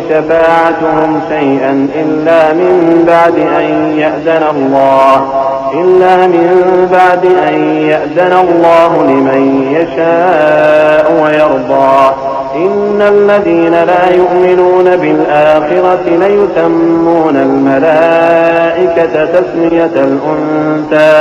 شفاعتهم شيئا إلا من بعد أن يأذن الله لمن يشاء ويرضى إن الذين لا يؤمنون بالآخرة ليسمون الملائكة تسمية الأنثى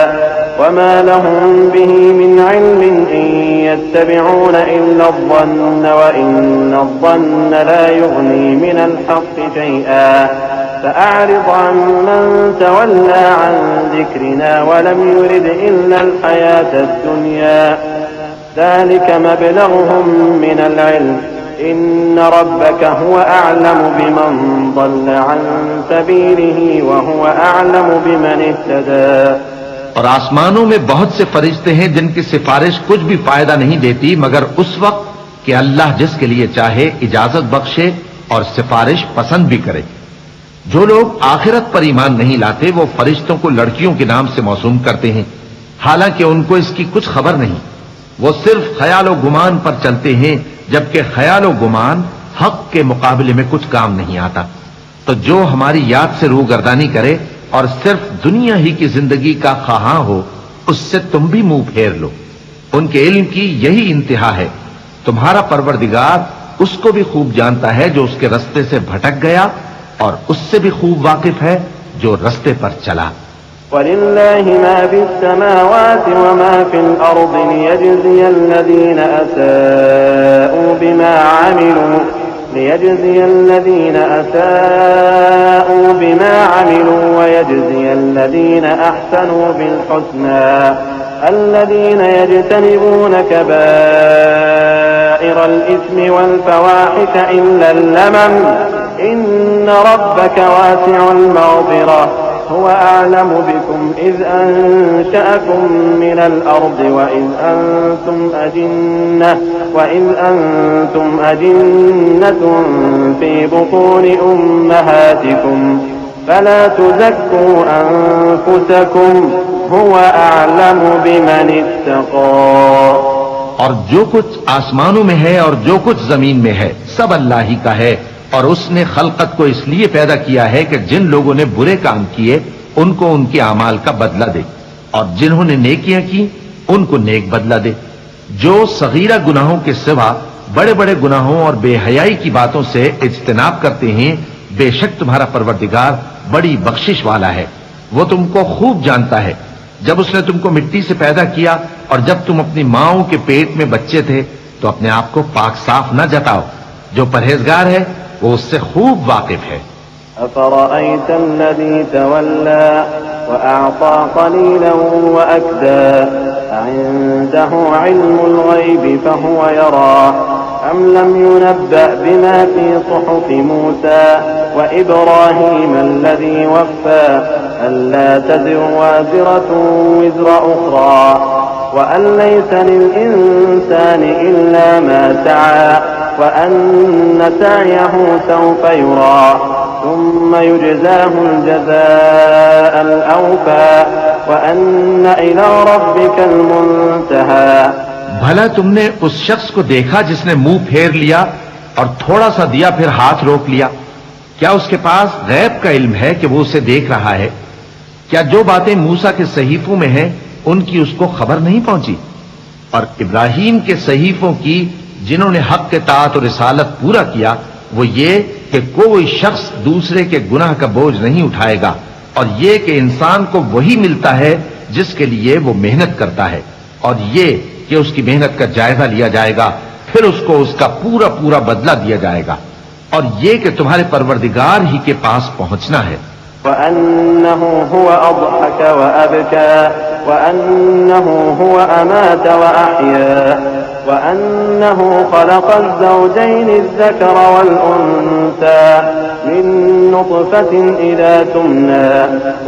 وما لهم به من علم إن يتبعون إلا الظن وإن الظن لا يغني من الحق شيئا فأعرض عمن تولى عن ذكرنا ولم يرد إلا الحياة الدنيا ذلك مبلغهم من العلم إن ربك هو أعلم بمن ضل عن سبيله وهو أعلم بمن اهتدى۔ اور آسمانوں میں بہت سے فرشتے ہیں جن کی سفارش کچھ بھی فائدہ نہیں دیتی مگر اس وقت کہ اللہ جس کے لیے چاہے اجازت بخشے اور سفارش پسند بھی کرے۔ جو لوگ آخرت پر ایمان نہیں لاتے وہ فرشتوں کو لڑکیوں کے نام سے موسوم کرتے ہیں، حالانکہ ان کو اس کی کچھ خبر نہیں۔ وہ صرف خیال و گمان پر چلتے ہیں، جبکہ خیال و گمان حق کے مقابلے میں کچھ کام نہیں آتا۔ تو جو ہماری یاد سے روگردانی کرے اور صرف دنیا ہی کی زندگی کا خواہاں ہو، اس سے تم بھی منہ پھیر لو۔ ان کے علم کی یہی انتہا ہے۔ تمہارا پروردگار اس کو بھی خوب جانتا ہے جو اس کے رستے سے بھٹک گیا، اور اس سے بھی خوب واقف ہے جو رستے پر چلا۔ وَلِلَّهِ مَا فِي السَّمَاوَاتِ وَمَا فِي الْأَرْضِ لِيَجْزِيَ الَّذِينَ أَسَاءُوا بِمَا عَمِلُوا وَيَجْزِيَ الَّذِينَ أَحْسَنُوا بِالْحُسْنَى الَّذِينَ يَجْتَنِبُونَ كَبَائِرَ الْإِثْمِ وَالْفَوَاحِشَ إِلَّا اللَّمَمَ إِنَّ رَبَّكَ وَاسِعُ الْمَغْفِرَةِ هو أعلم بكم إذ أنشأكم من الأرض وإذ أنتم أجنة في بطون أمهاتكم فلا تزكوا أنفسكم هو أعلم بمن اتقى۔ اور جو کچھ آسمانوں میں ہے اور جو کچھ زمین میں ہے سب اللہ ہی کا ہے، اور اس نے خلقت کو اس لیے پیدا کیا ہے کہ جن لوگوں نے برے کام کیے ان کو ان کے اعمال کا بدلہ دے، اور جنہوں نے نیکیاں کی ان کو نیک بدلہ دے۔ جو صغیرہ گناہوں کے سوا بڑے بڑے گناہوں اور بے حیائی کی باتوں سے اجتناب کرتے ہیں، بے شک تمہارا پروردگار بڑی بخشش والا ہے۔ وہ تم کو خوب جانتا ہے۔ جب اس نے تم کو مٹی سے پیدا کیا اور جب تم اپنی ماؤں کے پیٹ میں بچے تھے تو اپنے آپ کو پاک صاف نہ جتاؤ۔ جو پرہیزگار ہے وہ اس سے خوب واقف ہے۔ أفرأيت الذي تولى وأعطى قليلا وأكدى عنده علم الغيب فهو يرى أم لم ينبأ بما في صحف موسى وإبراهيم الذي وفى ألا تزر وازرة وزر أخرى وأن ليس للإنسان إلا ما سعى وأن سعيه سوف يرى ثم يجزاه الجزاء الأوفى وأن إلى ربك المنتهى۔ بھلا تم نے اس شخص کو دیکھا جس نے منہ پھیر لیا اور تھوڑا سا دیا پھر ہاتھ روک لیا؟ کیا اس کے پاس غیب کا علم ہے کہ وہ اسے دیکھ رہا ہے؟ کیا جو باتیں موسیٰ کے صحیفوں میں ہیں ان کی اس کو خبر نہیں پہنچی؟ اور ابراہیم کے صحیفوں کی جنہوں نے حق کے طاعت اور رسالت پورا کیا، وہ یہ کہ کوئی شخص دوسرے کے گناہ کا بوجھ نہیں اٹھائے گا، اور یہ کہ انسان کو وہی ملتا ہے جس کے لیے وہ محنت کرتا ہے، اور یہ کہ اس کی محنت کا جائزہ لیا جائے گا، پھر اس کو اس کا پورا پورا بدلہ دیا جائے گا، اور یہ کہ تمہارے پروردگار ہی کے پاس پہنچنا ہے۔ وَأَنَّهُ هُوَ أَضْحَكَ وَأَبْكَى وَأَنَّهُ هُوَ أَمَاتَ وَأَحْيَا وَأَنَّهُ خَلَقَ الزَّوْجَيْنِ الذَّكَرَ وَالْأُنثَى مِن نُّطْفَةٍ إِذَا تُمْنَى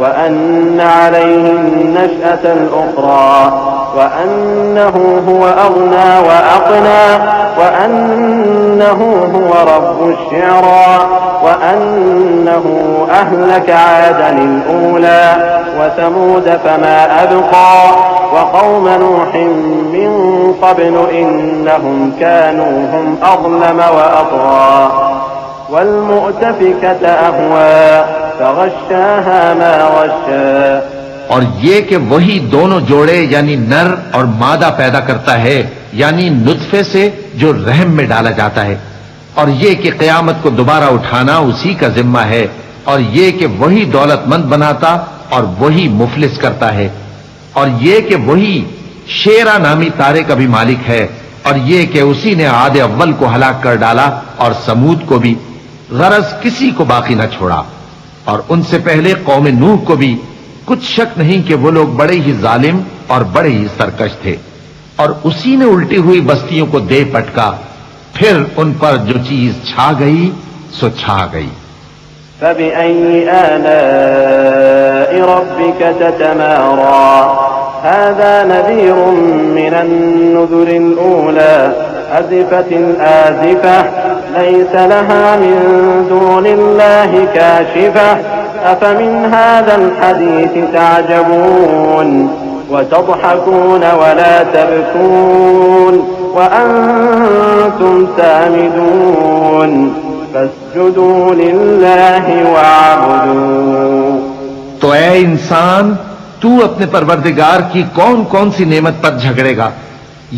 وَأَنَّ عَلَيْهِ النَّشْأَةَ الْأُخْرَى وَأَنَّهُ هُوَ أَغْنَى وَأَقْنَى وَأَنَّهُ هُوَ رَبُّ الشِّعْرَى وَأَنَّهُ أَهْلَكَ عَادًا الْأُولَى وَثَمُودَ فَمَا أَبْقَى وَقَوْمَ نُوحٍ مِّن قَبْلُ إِنَّهُمْ كَانُوا هُمْ أَظْلَمَ وَأَطْغَى۔ والمؤتفكة أهوى فغشاها ما غشا. اور یہ کہ وہی دونوں جوڑے یعنی نر اور مادہ پیدا کرتا ہے یعنی نطفے سے جو رحم میں ڈالا جاتا ہے، اور یہ کہ قیامت کو دوبارہ اٹھانا اسی کا ذمہ ہے، اور یہ کہ وہی دولت مند بناتا اور وہی مفلس کرتا ہے، اور یہ کہ وہی شیرا نامی تارے کا بھی مالک ہے، اور یہ کہ اسی نے عاد اول کو ہلاک کر ڈالا اور سمود کو بھی، غرض کسی کو باقی نہ چھوڑا، اور ان سے پہلے قوم نوح کو بھی. کچھ شک نہیں کہ وہ لوگ بڑے ہی ظالم اور بڑے ہی سرکش تھے، اور اسی نے الٹی ہوئی بستیوں کو دے پٹکا، پھر ان پر جو چیز چھا گئی سو چھا گئی. فبأي آلاء ربك تتمارى. هذا نذير من النذر الأولى. أزفت الآزفة ليس لها من دون الله كاشفة. أفمن هذا الحديث تعجبون وتضحكون ولا تبكون وأنتم سامدون فاسجدوا لله واعبدوا. تو اے انسان، تو اپنے پروردگار کی کون کون سی نعمت پر جھگڑے گا؟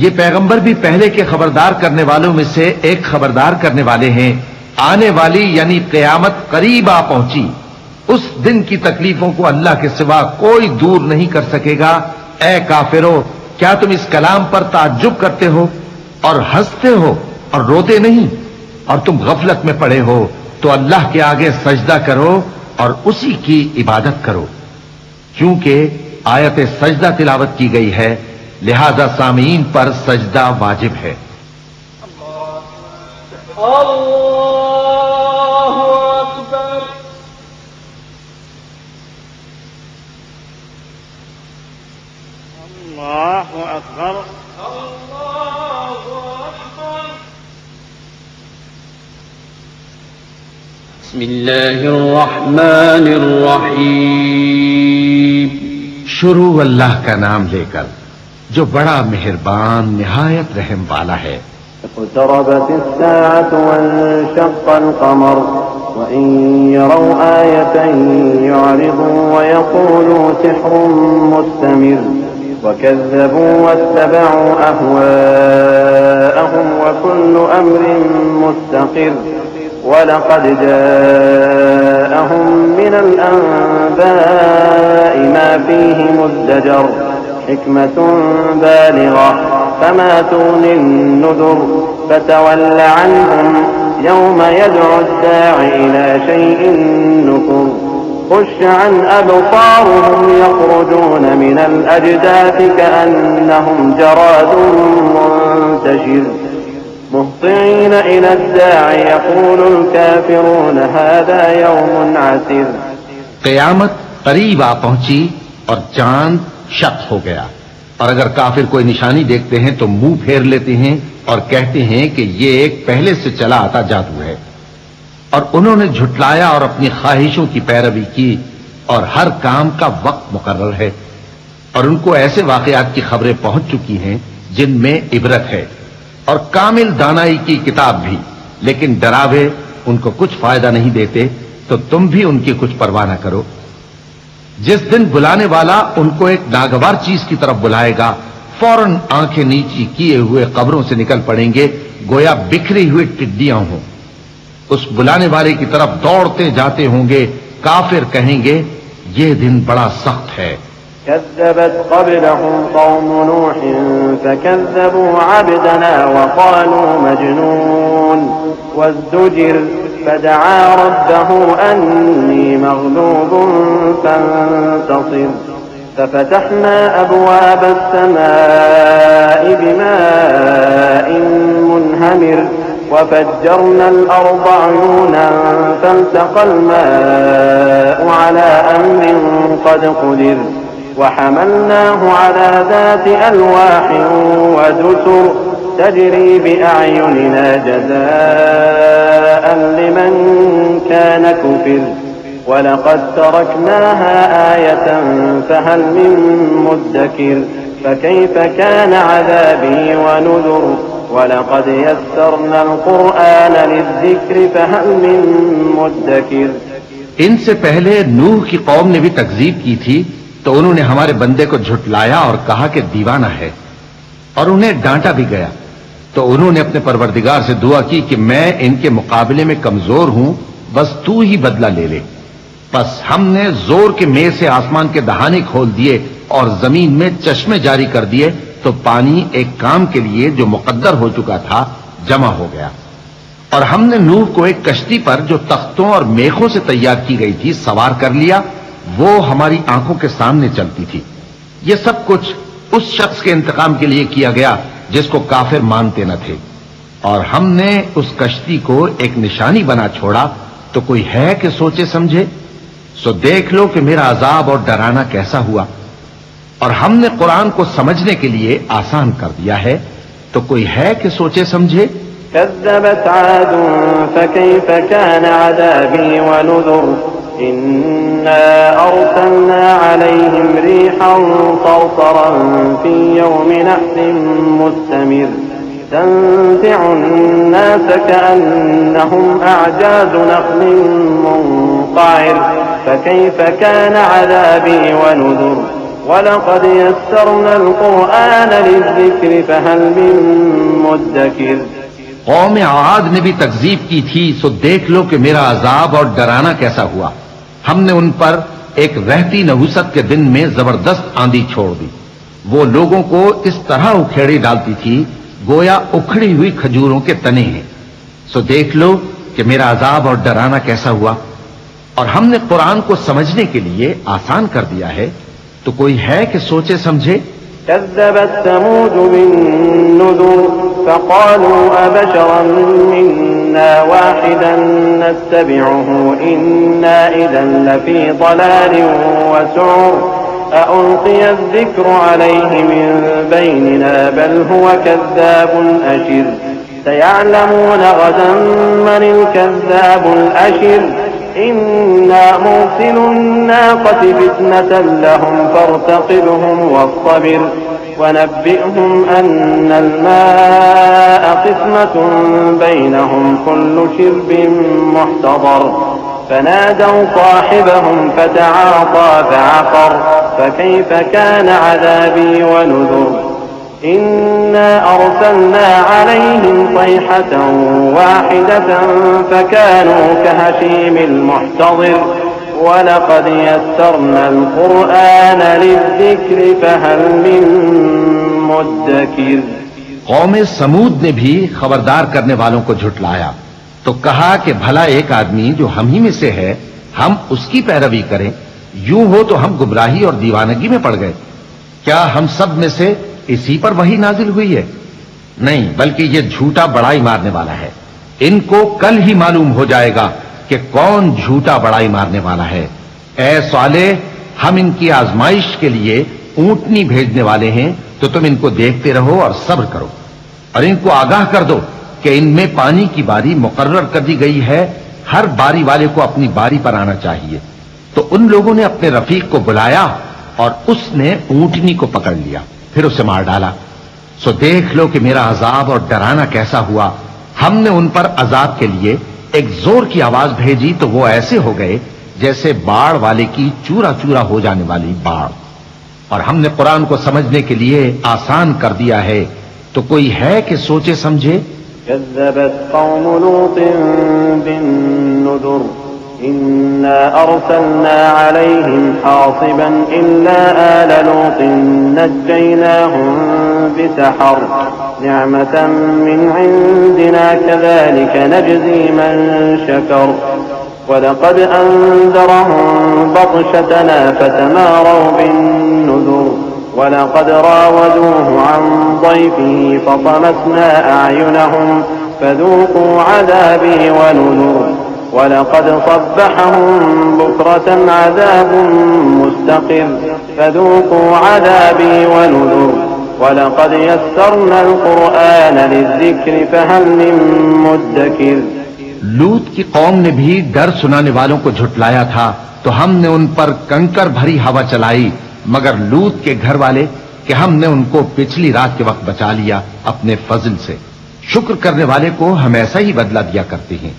یہ پیغمبر بھی پہلے کے خبردار کرنے والوں میں سے ایک خبردار کرنے والے ہیں. آنے والی یعنی قیامت قریب آ پہنچی. اس دن کی تکلیفوں کو اللہ کے سوا کوئی دور نہیں کر سکے گا. اے کافرو، کیا تم اس کلام پر تعجب کرتے ہو اور ہنستے ہو اور روتے نہیں؟ اور تم غفلت میں پڑے ہو تو اللہ کے آگے سجدہ کرو اور اسی کی عبادت کرو. کیونکہ آیت سجدہ تلاوت کی گئی ہے، لہذا سامعین پر سجدہ واجب ہے. الله أكبر. بسم الله الرحمن الرحيم. شروع اللہ کا نام لے کر جو بڑا مہربان نہایت رحم والا ہے. اقتربت الساعة وانشق القمر وإن يروا آية يعرضوا ويقولوا سحر مستمر وكذبوا واتبعوا أهواءهم وكل أمر مستقر. ولقد جاءهم من الأنباء ما فيه مزدجر. حكمة بالغة فما تغني النذر. فتول عنهم يوم يدعو الداعي إلى شيء نكر. خش عن أبصارهم يخرجون من الأجداث كأنهم جراد منتشر. مهطعين إلى الداعي يقول الكافرون هذا يوم عسير. قیامت قریب آ پہنچی اور چاند شق ہو گیا، اور اگر کافر کوئی نشانی دیکھتے ہیں تو منہ پھیر لیتے ہیں اور کہتے ہیں کہ یہ ایک پہلے سے چلا آتا جادو ہے. اور انہوں نے جھٹلایا اور اپنی خواہشوں کی پیروی کی، اور ہر کام کا وقت مقرر ہے. اور ان کو ایسے واقعات کی خبریں پہنچ چکی ہیں جن میں عبرت ہے، اور کامل دانائی کی کتاب بھی، لیکن ڈراوے ان کو کچھ فائدہ نہیں دیتے، تو تم بھی ان کی کچھ پرواہ نہ کرو. جس دن بلانے والا ان کو ایک ناگوار چیز کی طرف بلائے گا، فوراً آنکھیں نیچی کیے ہوئے قبروں سے نکل پڑیں گے گویا بکھری ہوئی ٹڈیاں ہوں. اس بلانے والے کی طرف دوڑتے جاتے ہوں گے. کافر کہیں گے یہ دن بڑا سخت ہے. كذبت قبلهم قوم نوح فكذبوا عبدنا وقالوا مجنون وازدجر. فدعا ربه أني مغلوب فانتصر. ففتحنا أبواب السماء بماء منهمر وفجرنا الأرض عيونا فالتقى الماء على أمر قد قدر. وحملناه على ذات ألواح ودسر تجري بأعيننا جزاء لمن كان كفر. ولقد تركناها آية فهل من مدكر. فكيف كان عذابي ونذر. وَلَقَدْ يَسَّرْنَا الْقُرْآنَ لِلذِّكْرِ فَهَلْ مِن مُّدَّكِرٍ۔ ان سے پہلے نوح کی قوم نے بھی تکذیب کی تھی تو انہوں نے ہمارے بندے کو جھٹلایا اور کہا کہ دیوانہ ہے، اور انہیں ڈانٹا بھی گیا۔ تو انہوں نے اپنے پروردگار سے دعا کی کہ میں ان کے مقابلے میں کمزور ہوں، بس تو ہی بدلہ لے لے۔ بس ہم نے زور کے مے سے آسمان کے دہانے کھول دیے اور زمین میں چشمے جاری کر دیے، تو پانی ایک کام کے لیے جو مقدر ہو چکا تھا جمع ہو گیا۔ اور ہم نے نوح کو ایک کشتی پر جو تختوں اور میخوں سے تیار کی گئی تھی سوار کر لیا، وہ ہماری آنکھوں کے سامنے چلتی تھی۔ یہ سب کچھ اس شخص کے انتقام کے لیے کیا گیا جس کو کافر مانتے نہ تھے، اور ہم نے اس کشتی کو ایک نشانی بنا چھوڑا، تو کوئی ہے کہ سوچے سمجھے؟ سو دیکھ لو کہ میرا عذاب اور ڈرانا کیسا ہوا۔ اور ہم نے قرآن کو سمجھنے کے لیے آسان کر دیا ہے، تو کوئی ہے کہ سوچے سمجھے؟ كذبت عاد فكيف كان عذابي ونذر إنا أرسلنا عليهم ريحا صرصرا في يوم نحس مستمر تنزع الناس كأنهم أعجاز نخل منقعر فكيف كان عذابي ونذر وَلَقَدْ يَسَّرْنَا الْقُرْآنَ لِلذِّكْرِ فَهَلْ مِن مُّدَّكِرٍ۔ قوم عاد نے بھی تکذیب کی تھی، سو دیکھ لو کہ میرا عذاب اور ڈرانا کیسا ہوا۔ ہم نے ان پر ایک رہتی نحوست کے دن میں زبردست آندھی چھوڑ دی، وہ لوگوں کو اس طرح اکھیڑی ڈالتی تھی گویا اکھڑی ہوئی کھجوروں کے تنے ہیں۔ سو دیکھ لو کہ میرا عذاب اور ڈرانا کیسا ہوا۔ اور ہم نے قرآن کو سمجھنے کے لیے آسان کر دیا ہے، تو کوئی ہے کہ سوچے سمجھے؟ كذبت ثمود بالنذر فقالوا أبشرا منا واحدا نتبعه إنا إذا لفي ضلال وسعر أألقي الذكر عليه من بيننا بل هو كذاب أشر سيعلمون غدا من الكذاب الأشر إنا مرسل الناقة فتنة لهم فارتقبهم واصطبر ونبئهم أن الماء قسمة بينهم كل شرب محتضر فنادوا صاحبهم فتعاطى فعقر فكيف كان عذابي ونذر إنا أرسلنا عليهم صيحة واحدة فكانوا كهشيم المحتضر وَلَقَدْ يَسَّرْنَا الْقُرْآنَ لِلذِّكْرِ فَهَلْ مِن مُّدَّكِرٍ۔ قوم سمود نے بھی خبردار کرنے والوں کو جھٹلایا، تو کہا کہ بھلا ایک آدمی جو ہم ہی میں سے ہے ہم اس کی پیروی کریں؟ یوں ہو تو ہم گمراہی اور دیوانگی میں پڑ گئے۔ کیا ہم سب میں سے اسی پر وحی نازل ہوئی ہے؟ نہیں، بلکہ یہ جھوٹا بڑائی مارنے والا ہے۔ ان کو کل ہی معلوم ہو جائے گا کہ کون جھوٹا بڑائی مارنے والا ہے۔ اے صالح، ہم ان کی آزمائش کے لیے اونٹنی بھیجنے والے ہیں، تو تم ان کو دیکھتے رہو اور صبر کرو، اور ان کو آگاہ کر دو کہ ان میں پانی کی باری مقرر کر دی گئی ہے، ہر باری والے کو اپنی باری پر آنا چاہیے۔ تو ان لوگوں نے اپنے رفیق کو بلایا اور اس نے اونٹنی کو پکڑ لیا، پھر اسے مار ڈالا۔ سو دیکھ لو کہ میرا عذاب اور ڈرانا کیسا ہوا۔ ہم نے ان پر عذاب کے لیے ایک زور کی آواز بھیجی تو وہ ایسے ہو گئے جیسے باڑ والے کی چورا چورا ہو جانے والی باڑ۔ اور ہم نے قرآن کو سمجھنے کے لیے آسان کر دیا ہے، تو کوئی ہے کہ سوچے سمجھے؟ كذبت قوم لوط بالنذر إنا أرسلنا عليهم حاصبا إلا آل لوط نجيناهم بسحر نعمة من عندنا كذلك نجزي من شكر ولقد أنذرهم بطشتنا فتماروا بالنذر ولقد راودوه عن ضيفه فطمسنا أعينهم فذوقوا عذابي ونذر ولقد صبحهم بكرة عذاب مستقر فذوقوا عذابي ونذر وَلَقَدْ يَسَّرْنَا الْقُرْآنَ لِلذِّكْرِ فَهَلْ مِن مُّدَّكِرٍ۔ لوط کی قوم نے بھی ڈر سنانے والوں کو جھٹلایا تھا، تو ہم نے ان پر کنکر بھری ہوا چلائی، مگر لوط کے گھر والے کہ ہم نے ان کو پچھلی رات کے وقت بچا لیا اپنے فضل سے۔ شکر کرنے والے کو ہم ایسا ہی بدلہ دیا کرتے ہیں۔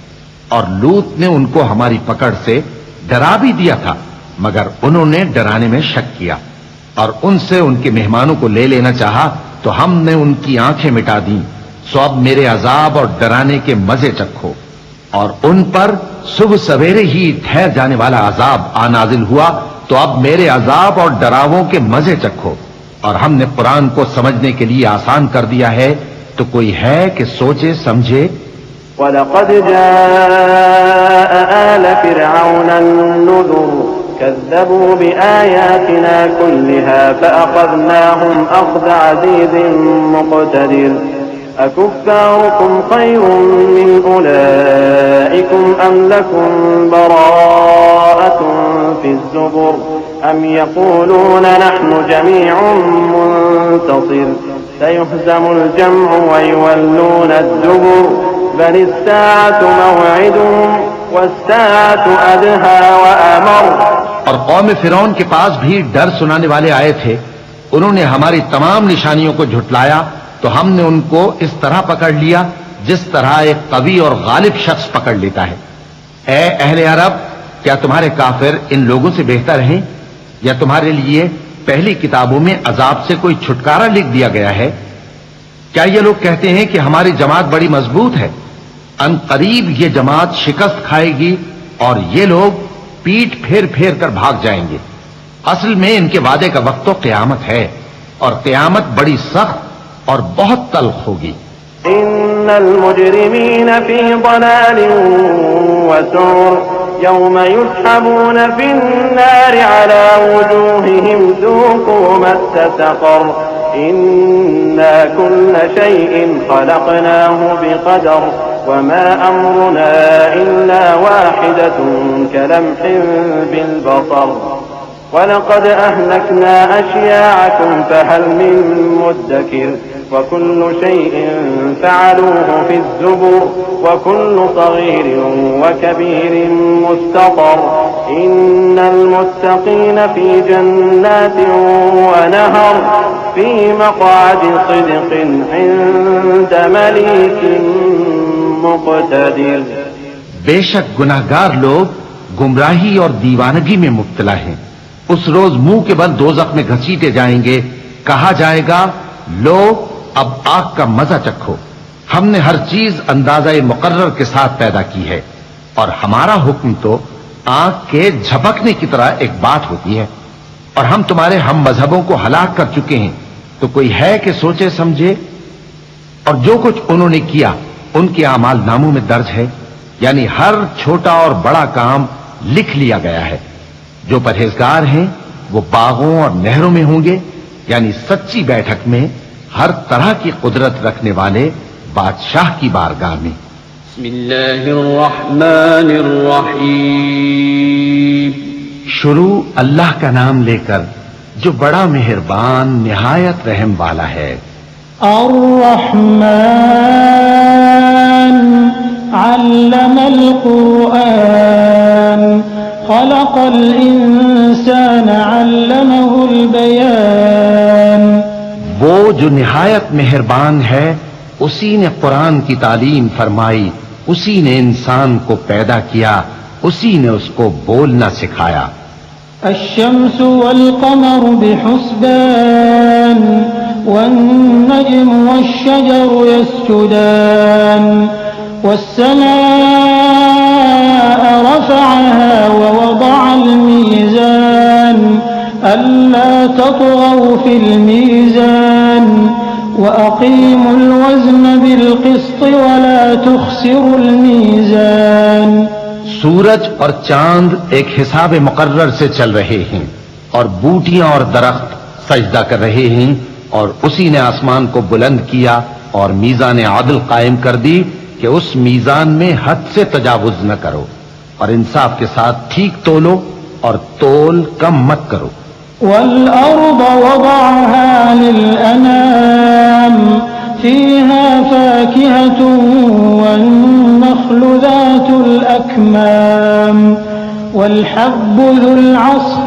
اور لوط نے ان کو ہماری پکڑ سے ڈرا بھی دیا تھا، مگر انہوں نے ڈرانے میں شک کیا، اور ان سے ان کے مہمانوں کو لے لینا چاہا تو ہم نے ان کی آنکھیں مٹا دیں۔ سو اب میرے عذاب اور ڈرانے کے مزے چکھو۔ اور ان پر صبح سویرے ہی ٹھہر جانے والا عذاب نازل ہوا، تو اب میرے عذاب اور ڈراووں کے مزے چکھو۔ اور ہم نے قرآن کو سمجھنے کے لیے آسان کر دیا ہے، تو کوئی ہے کہ سوچے سمجھے؟ وَلَقَدْ جَاءَ آلَ فِرْعَوْنَ النُّذُرُ كَذَّبُوا بِآيَاتِنَا كُلِّهَا فَأَخَذْنَاهُمْ أَخْذَ عَزِيزٍ مُقْتَدِرٍ أَكُفَّارُكُمْ خَيْرٌ مِّنْ أُولَئِكُمْ أَمْ لَكُمْ بَرَاءَةٌ فِي الزُّبُرِ أَمْ يَقُولُونَ نَحْنُ جَمِيعٌ مُّنتَصِرٌ سَيُهْزَمُ الْجَمْعُ وَيُوَلُّونَ الدُّبُرَ بَلِ السَّاعَةُ مَوْعِدُهُمْ وَالسَّاعَةُ أَدْهَىٰ وَأَمَرُّ۔ اور قوم فرعون کے پاس بھی ڈر سنانے والے آئے تھے، انہوں نے ہماری تمام نشانیوں کو جھٹلایا، تو ہم نے ان کو اس طرح پکڑ لیا جس طرح ایک قوی اور غالب شخص پکڑ لیتا ہے۔ اے اہل عرب، کیا تمہارے کافر ان لوگوں سے بہتر ہیں؟ یا تمہارے لیے پہلی کتابوں میں عذاب سے کوئی چھٹکارا لکھ دیا گیا ہے؟ کیا یہ لوگ کہتے ہیں کہ ہماری جماعت بڑی مضبوط ہے؟ ان قریب یہ جماعت شکست کھائے گی اور یہ لوگ پیٹ پھیر پھیر کر بھاگ جائیں گے۔ اصل میں ان کے وعدے کا وقت تو قیامت ہے، اور قیامت بڑی سخت اور بہت تلخ ہوگی۔ ان المجرمین فی ضلال وسعر یوم یسحبون فی النار علی وجوہہم ذوقوا مس سقر انا کل شیء خلقناه بقدر وما امرنا الا واحدة كلمح بالبصر وَلَقَدْ أَهْلَكْنَا أَشْيَاعَكُمْ فَهَلْ مِن مُّدَّكِرٍ وَكُلُّ شَيْءٍ فَعَلُوهُ فِي الزُّبُرِ وَكُلُّ صَغِيرٍ وَكَبِيرٍ مُّسْتَطَرٍ إِنَّ الْمُتَّقِينَ فِي جَنَّاتٍ وَنَهَرٍ فِي مَقْعَدِ صِدْقٍ عِندَ مَلِيكٍ مُّقْتَدِرٍ۔ بے شک گناہگار لوگ گمراہی اور دیوانگی میں مبتلا ہیں۔ اس روز منہ کے بل دوزخ میں گھسیٹے جائیں گے، کہا جائے گا لو اب آگ کا مزہ چکھو۔ ہم نے ہر چیز اندازہ مقرر کے ساتھ پیدا کی ہے، اور ہمارا حکم تو آگ کے جھپکنے کی طرح ایک بات ہوتی ہے، اور ہم تمہارے ہم مذہبوں کو ہلاک کر چکے ہیں، تو کوئی ہے کہ سوچے سمجھے؟ اور جو کچھ انہوں نے کیا ان کے اعمال ناموں میں درج ہے، یعنی ہر چھوٹا اور بڑا کام لکھ لیا گیا ہے۔ جو پرہیزگار ہیں وہ باغوں اور نہروں میں ہوں گے، یعنی سچی بیٹھک میں ہر طرح کی قدرت رکھنے والے بادشاہ کی بارگاہ میں۔ بسم اللہ الرحمن الرحیم۔ شروع اللہ کا نام لے کر جو بڑا مہربان نہایت رحم والا ہے۔ الرحمن علم القرآن خلق الانسان علمه البیان۔ وہ جو نہایت مہربان ہے اسی نے قرآن کی تعلیم فرمائی، اسی نے انسان کو پیدا کیا، اسی نے اس کو بولنا سکھایا۔ الشمس والقمر بحسبان والنجم والشجر يسجدان والسماء رفعها ووضع الميزان ألا تطغوا في الميزان وأقيموا الوزن بالقسط ولا تخسروا الميزان۔ سورج اور چاند ایک حساب مقرر سے چل رہے ہیں، اور بوٹیاں اور درخت سجدہ کر رہے ہیں، اور اسی نے آسمان کو بلند کیا اور میزان عدل قائم کر دی کہ اس میزان میں حد سے تجاوز نہ کرو، اور انصاف کے ساتھ ٹھیک تولو اور تول کم مت کرو۔ والأرض وضعها للأنام فيها فاكهة والنخل ذات الأكمام والحب ذو العصف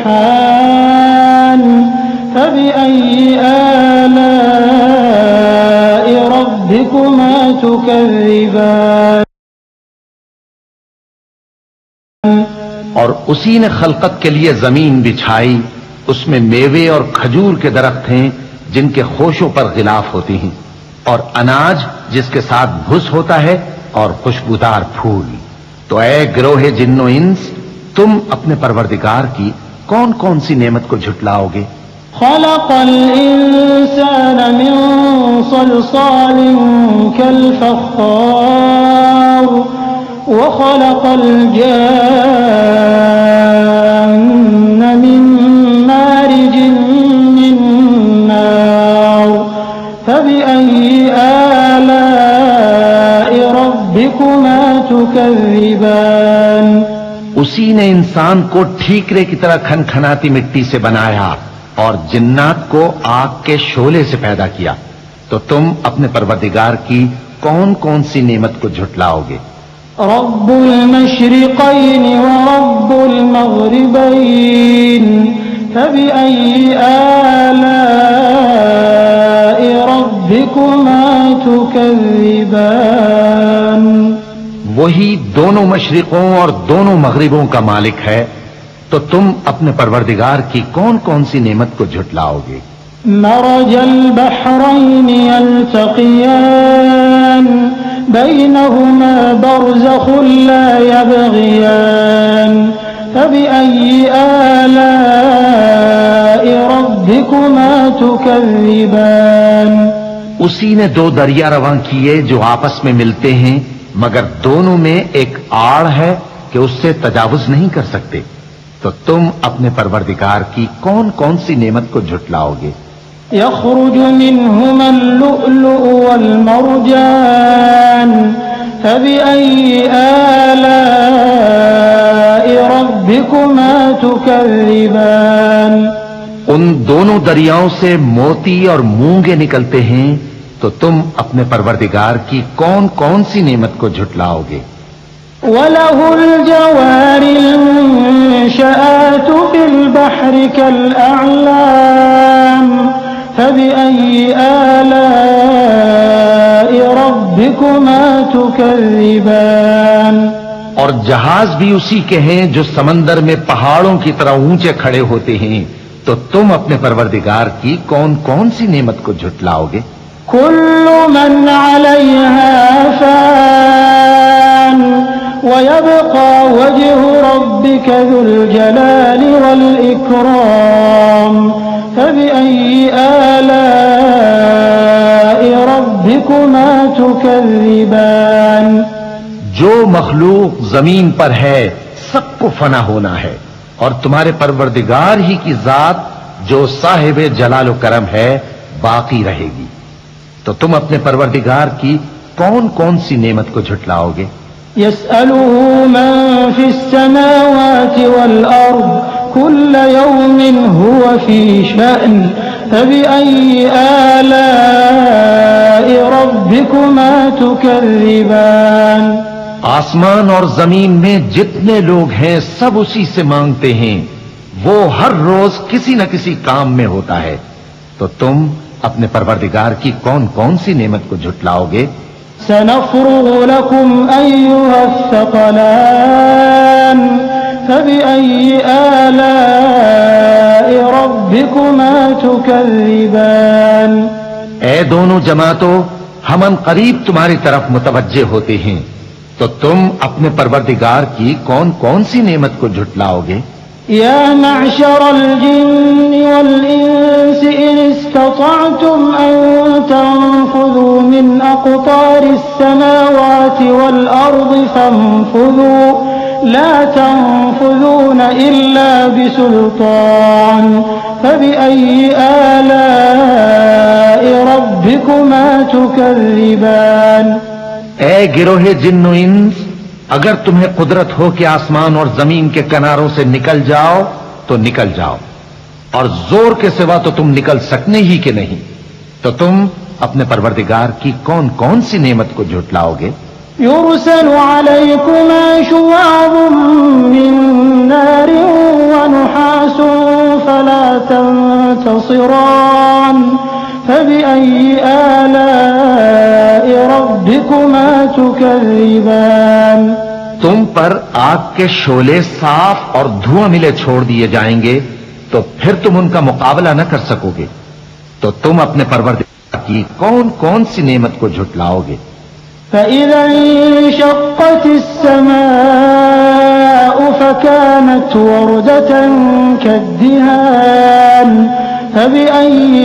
والريحان فبأي آلاء ربكما ربكما تكذبان اور اسی نے خلقت کے لیے زمین بچھائی، اس میں میوے اور کھجور کے درخت ہیں جن کے خوشوں پر غلاف ہوتی ہیں، اور اناج جس کے ساتھ بھس ہوتا ہے، اور خوشبودار پھول۔ تو اے گروہ جن و انس، تم اپنے پروردگار کی کون کون سی نعمت کو جھٹلاؤ گے؟ خلق الإنسان من صلصال كالفخار وخلق الجان من مارج من نار فبأي آلاء ربكما تكذبان اسی نے انسان کو ٹھیکرے کی طرح کھنکھناتی مٹی سے بنایا اور جنات کو آگ کے شعلے سے پیدا کیا، تو تم اپنے پروردگار کی کون کون سی نعمت کو جھٹلاؤ گے؟ رب المشرقين ورب المغربين فبأي آلاء ربكما تكذبان وہی دونوں مشرقوں اور دونوں مغربوں کا مالک ہے، تو تم اپنے پروردگار کی کون کون سی نعمت کو جھٹلاؤ گے؟ مرج البحرين يلتقيان بينهما برزخ لا يبغيان فبأي آلاء ربكما تكذبان اسی نے دو دریا رواں کیے جو آپس میں ملتے ہیں، مگر دونوں میں ایک آڑ ہے کہ اس سے تجاوز نہیں کر سکتے، تو تم اپنے پروردگار کی کون کون سی نعمت کو جھٹلاؤ گے؟ يخرج منهما اللؤلؤ والمرجان فبأي آلاء ربكما تكذبان ان دونوں دریاؤں سے موتی اور مونگے نکلتے ہیں، تو تم اپنے پروردگار کی کون کون سی نعمت کو جھٹلاؤ گے؟ وله الجوار المنشآت في البحر كالأعلام فبأي آلاء ربكما تكذبان اور جہاز بھی اسی کے ہیں جو سمندر میں پہاڑوں کی طرح اونچے کھڑے ہوتے ہیں، تو تم اپنے پروردگار کی کون کون سی نعمت کو جھٹلاؤ گے؟ كل من عليها فان ويبقى وجه ربك ذو الجلال والإكرام فبأي آلاء ربكما تكذبان جو مخلوق زمین پر ہے سب کو فنا ہونا ہے، اور تمہارے پروردگار ہی کی ذات جو صاحب جلال و کرم ہے باقی رہے گی، تو تم اپنے پروردگار کی کون کون سی نعمت کو جھٹلاؤ گے؟ يسأله من في السماوات والأرض كل يوم هو في شأن فبأي آلاء ربكما تكذبان آسمان اور زمین میں جتنے لوگ ہیں سب اسی سے مانگتے ہیں، وہ ہر روز کسی نہ کسی کام میں ہوتا ہے، تو تم اپنے پروردگار کی کون کون سی نعمت کو جھٹلاؤ گے؟ سنفرغ لكم أيها الثقلان فبأي آلاء ربكما تكذبان اے دونوں جماعتوں، ہم ان قریب تمہاری طرف متوجہ ہوتے ہیں، تو تم اپنے پروردگار کی کون کون سی نعمت کو جھٹلاؤ گے؟ يا معشر الجن والإنس إن استطعتم أن تنفذوا من أقطار السماوات والأرض فانفذوا لا تنفذون إلا بسلطان فبأي آلاء ربكما تكذبان اے گروہ جن و انس، اگر تمہیں قدرت ہو کہ آسمان اور زمین کے کناروں سے نکل جاؤ تو نکل جاؤ، اور زور کے سوا تو تم نکل سکنے ہی کہ نہیں، تو تم اپنے پروردگار کی کون کون سی نعمت کو جھٹلاؤ گے؟ يرسل عليكما شواظ من نار ونحاس فلا تنتصران فبأي آلاء ربكما تكذبان تم پر آگ کے شعلے صاف اور دھواں ملے چھوڑ دیے جائیں گے تو پھر تم ان کا مقابلہ نہ کر سکو گے، تو تم اپنے پروردگار کی کون کون سی نعمت کو جھٹلاؤ گے؟ فإذا انشقت السماء فكانت وردة كالدهان فبأي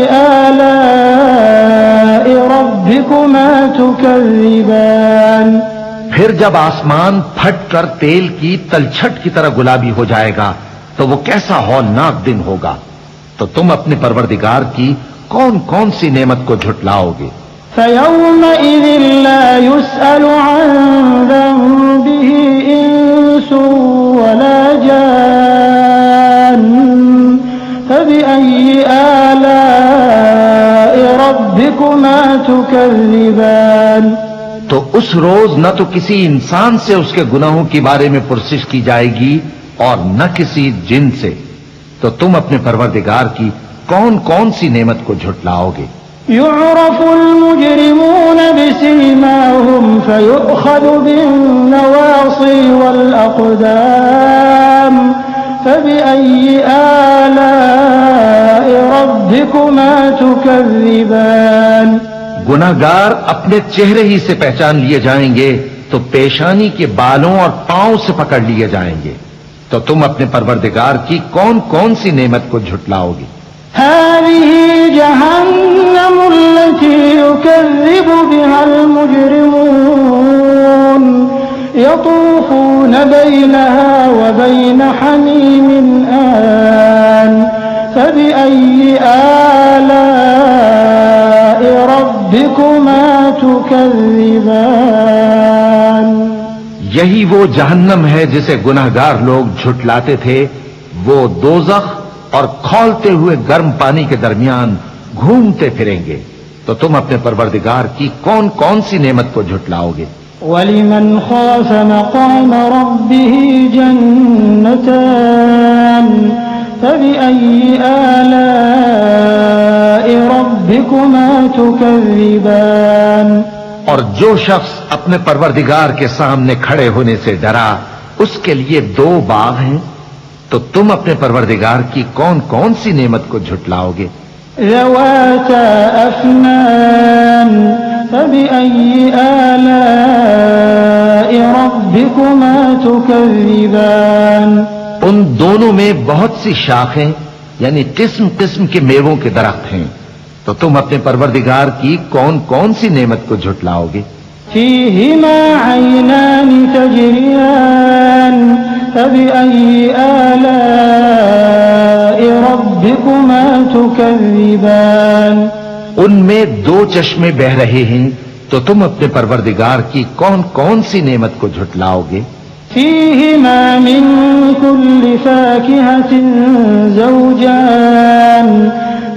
آلاء ربكما تكذبان پھر جب آسمان پھٹ کر تیل کی تلچھٹ کی طرح گلابی ہو جائے گا تو وہ کیسا ہولناک دن ہوگا، تو تم اپنے پروردگار کی کون کون سی نعمت کو جھٹلاؤ گے؟ فيومئذ لا يسأل عن ذنبه إنس ولا جان فبأي آلاء ربكما تكذبان تو اس روز نہ تو کسی انسان سے اس کے گناہوں کے بارے میں پرسش کی جائے گی اور نہ کسی جن سے، تو تم اپنے پروردگار کی کون کون سی نعمت کو جھٹلاؤ گے؟ يعرف المجرمون بسيماهم فيؤخذ بالنواصي والأقدام فبأي آلاء ربكما تكذبان گناہگار اپنے چہرے ہی سے پہچان لیے جائیں گے تو پیشانی کے بالوں اور پاؤں سے پکڑ لیے جائیں گے، تو تم اپنے پروردگار کی کون کون سی نعمت کو جھٹلاؤ گے؟ هذه جهنم التي يكذب بها المجرمون يطوفون بينها وبين حميم آن فبأي آلاء ربكما تكذبان یہی وہ جہنم ہے جسے گناہگار لوگ جھٹلاتے تھے، وہ دوزخ اور کھولتے ہوئے گرم پانی کے درمیان گھومتے پھریں گے، تو تم اپنے پروردگار کی کون کون سی نعمت کو جھٹلاؤ گے؟ وَلِمَنْ خَافَ مَقَامَ رَبِّهِ جَنَّتَانِ فَبِأَيِّ آلَاءِ رَبِّكُمَا تُكَذِّبَانِ اور جو شخص اپنے پروردگار کے سامنے کھڑے ہونے سے ڈرا اس کے لیے دو باغ ہیں، تو تم اپنے پروردگار کی کون کون سی نعمت کو جھٹلاؤ گے؟ ذواتا افنان فبأي آلاء ربكما تكذبان ان دونوں میں بہت سی شاخیں یعنی قسم قسم کے میووں کے درخت ہیں، تو تم اپنے پروردگار کی کون کون سی نعمت کو جھٹلاؤ گے؟ فيهما عينان تجريان فبأي آلاء ربكما تكذبان ان میں دو چشمے بہ رہے ہیں، تو تم اپنے پروردگار کی کون کون سی نعمت کو جھٹلاؤ گے؟ فيهما من كل فاكهة زوجان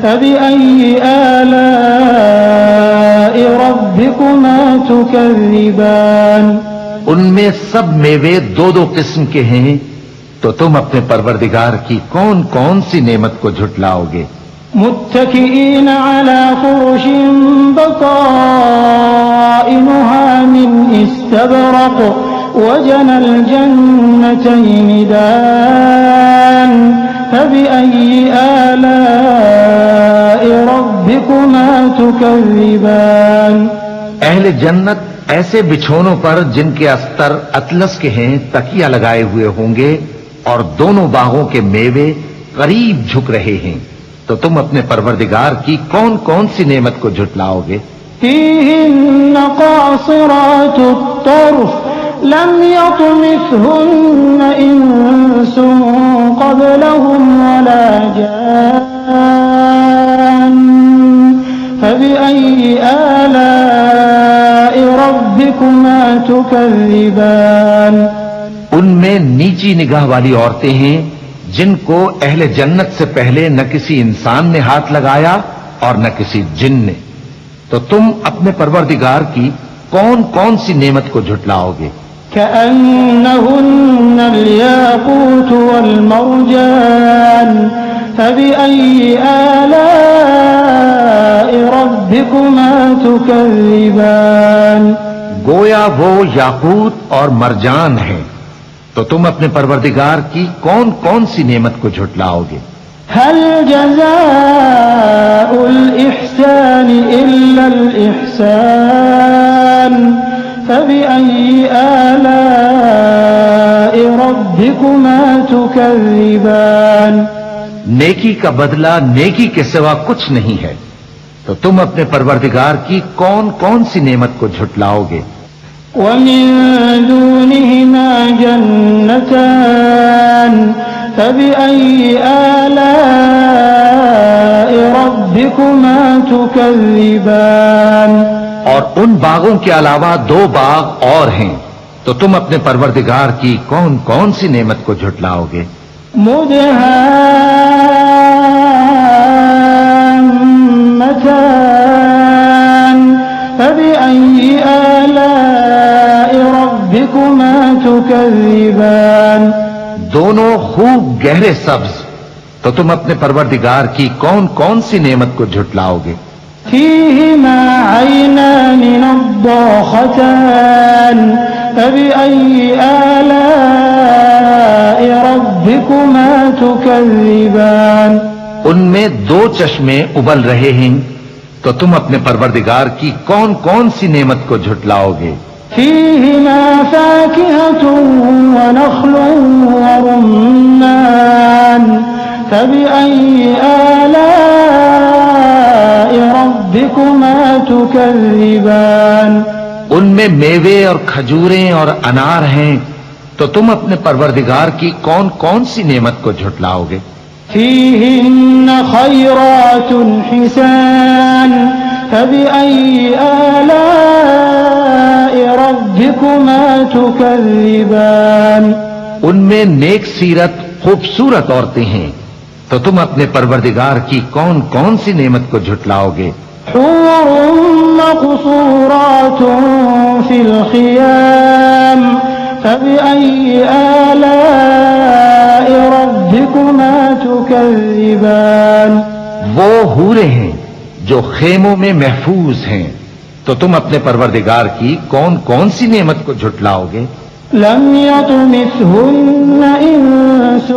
فبأي آلاء ربكما تكذبان ان میں سب میوے دو دو قسم کے ہیں، تو تم اپنے پروردگار کی کون کون سی نعمت کو جھٹلاؤ گے؟ متكئين على فرش بطائنها من استبرق وجنى الجنتين دان فبأي آلاء ربكما تكذبان اہل جنت ایسے بچھونوں پر جن کے استر اطلس کے ہیں تکیہ لگائے ہوئے ہوں گے اور دونوں باغوں کے میوے قریب جھک رہے ہیں، تو تم اپنے پروردگار کی کون کون سی نعمت کو جھٹلاؤ گے؟ فيهن قاصرات الطرف لم يطمثهن إنس قبلهم ولا جان فبأي آلاء ربكما تكذبان ان میں نیچی نگاہ والی عورتیں ہیں جن کو اہل جنت سے پہلے نہ کسی انسان نے ہاتھ لگایا اور نہ کسی جن نے، تو تم اپنے پروردگار کی کون کون سی نعمت کو جھٹلاؤ گے؟ كأنهن الياقوت والمرجان فبأي آلاء ربكما تكذبان گویا وہ یاقوت اور مرجان ہیں، تو تم اپنے پروردگار کی کون کون سی نعمت کو جھٹلاؤ گے؟ هل جزاء الإحسان إلا الإحسان فبأي آلاء ربكما تكذبان نیکی کا بدلہ نیکی کے سوا کچھ نہیں ہے، تو تم اپنے پروردگار کی کون کون سی نعمت کو جھٹلاؤ گے؟ ومن دونهما جنتان فبأي آلاء ربكما تكذبان اور ان باغوں کے علاوہ دو باغ اور ہیں، تو تم اپنے پروردگار کی کون کون سی نعمت کو جھٹلاؤ گے؟ مدهامتان فبأي آلاء ربكما تكذبان دونوں خوب گہرے سبز، تو تم اپنے پروردگار کی کون کون سی نعمت کو جھٹلاؤ گے؟ فيهما عينان نضاختان فبأي آلاء ربكما تكذبان ان میں دو چشمے ابل رہے ہیں، تو تم اپنے پروردگار کی کون کون سی نعمت کو جھٹلاؤ گے؟ فيهما فاكهة ونخل ورمان فبأي آلاء ربكما تكذبان ان میں میوے اور کھجوریں اور انار ہیں، تو تم اپنے پروردگار کی کون کون سی نعمت کو جھٹلاؤ گے؟ فيهن خيرات حسان فبأي آلاء ربكما تكذبان ان میں نیک سیرت خوبصورت عورتیں ہیں، تو تم اپنے پروردگار کی کون کون سی نعمت کو جھٹلاؤ گے؟ حور مقصورات في الخيام فبأي آلاء ربكما تكذبان وہ حوریں ہیں جو خیموں میں محفوظ ہیں، تو تم اپنے پروردگار کی کون کون سی نعمت کو جھٹلاؤ گے؟ لم يطمثهن إنس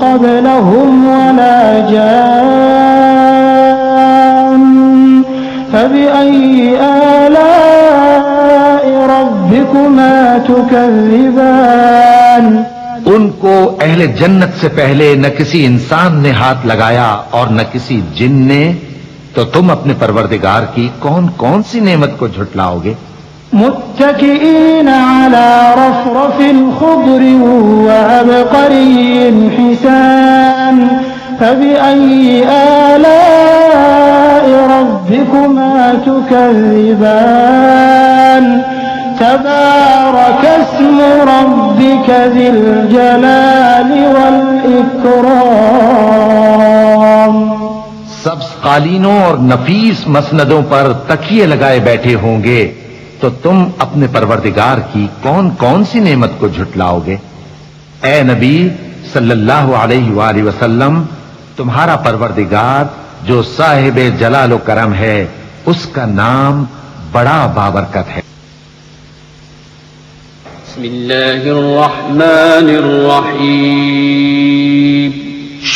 قبلهم ولا جان فبأي آلاء ربكما تكذبان ان کو اہل جنت سے پہلے نہ کسی انسان نے ہاتھ لگایا اور نہ کسی جن نے، تو تم اپنے پروردگار کی کون کون سی نعمت کو جھٹلاؤ گے؟ متكئين على رفرف خضر وعبقري حسان فبأي آلاء ربكما تكذبان تبارك اسم ربك ذي الجلال والإكرام سبز قالینوں اور نفیس مسندوں پر تکیے لگائے بیٹھے ہوں گے، تو تم اپنے پروردگار کی کون کون سی نعمت کو جھٹلاؤ گے؟ اے نبی صلی اللہ علیہ وآلہ وسلم، تمہارا پروردگار جو صاحب جلال و کرم ہے، اس کا نام بڑا بابرکت ہے۔ بسم اللہ الرحمن الرحیم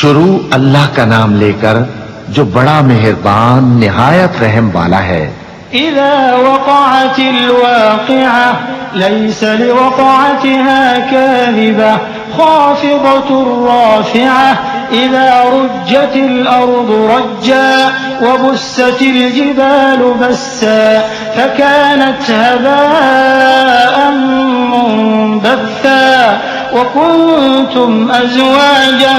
شروع اللہ کا نام لے کر جو بڑا مہربان نہایت رحم والا ہے۔ إذا وقعت الواقعة ليس لوقعتها كاذبة خافضة رافعة إذا رجت الأرض رجا وبست الجبال بسا فكانت هباء منبثا وكنتم أزواجا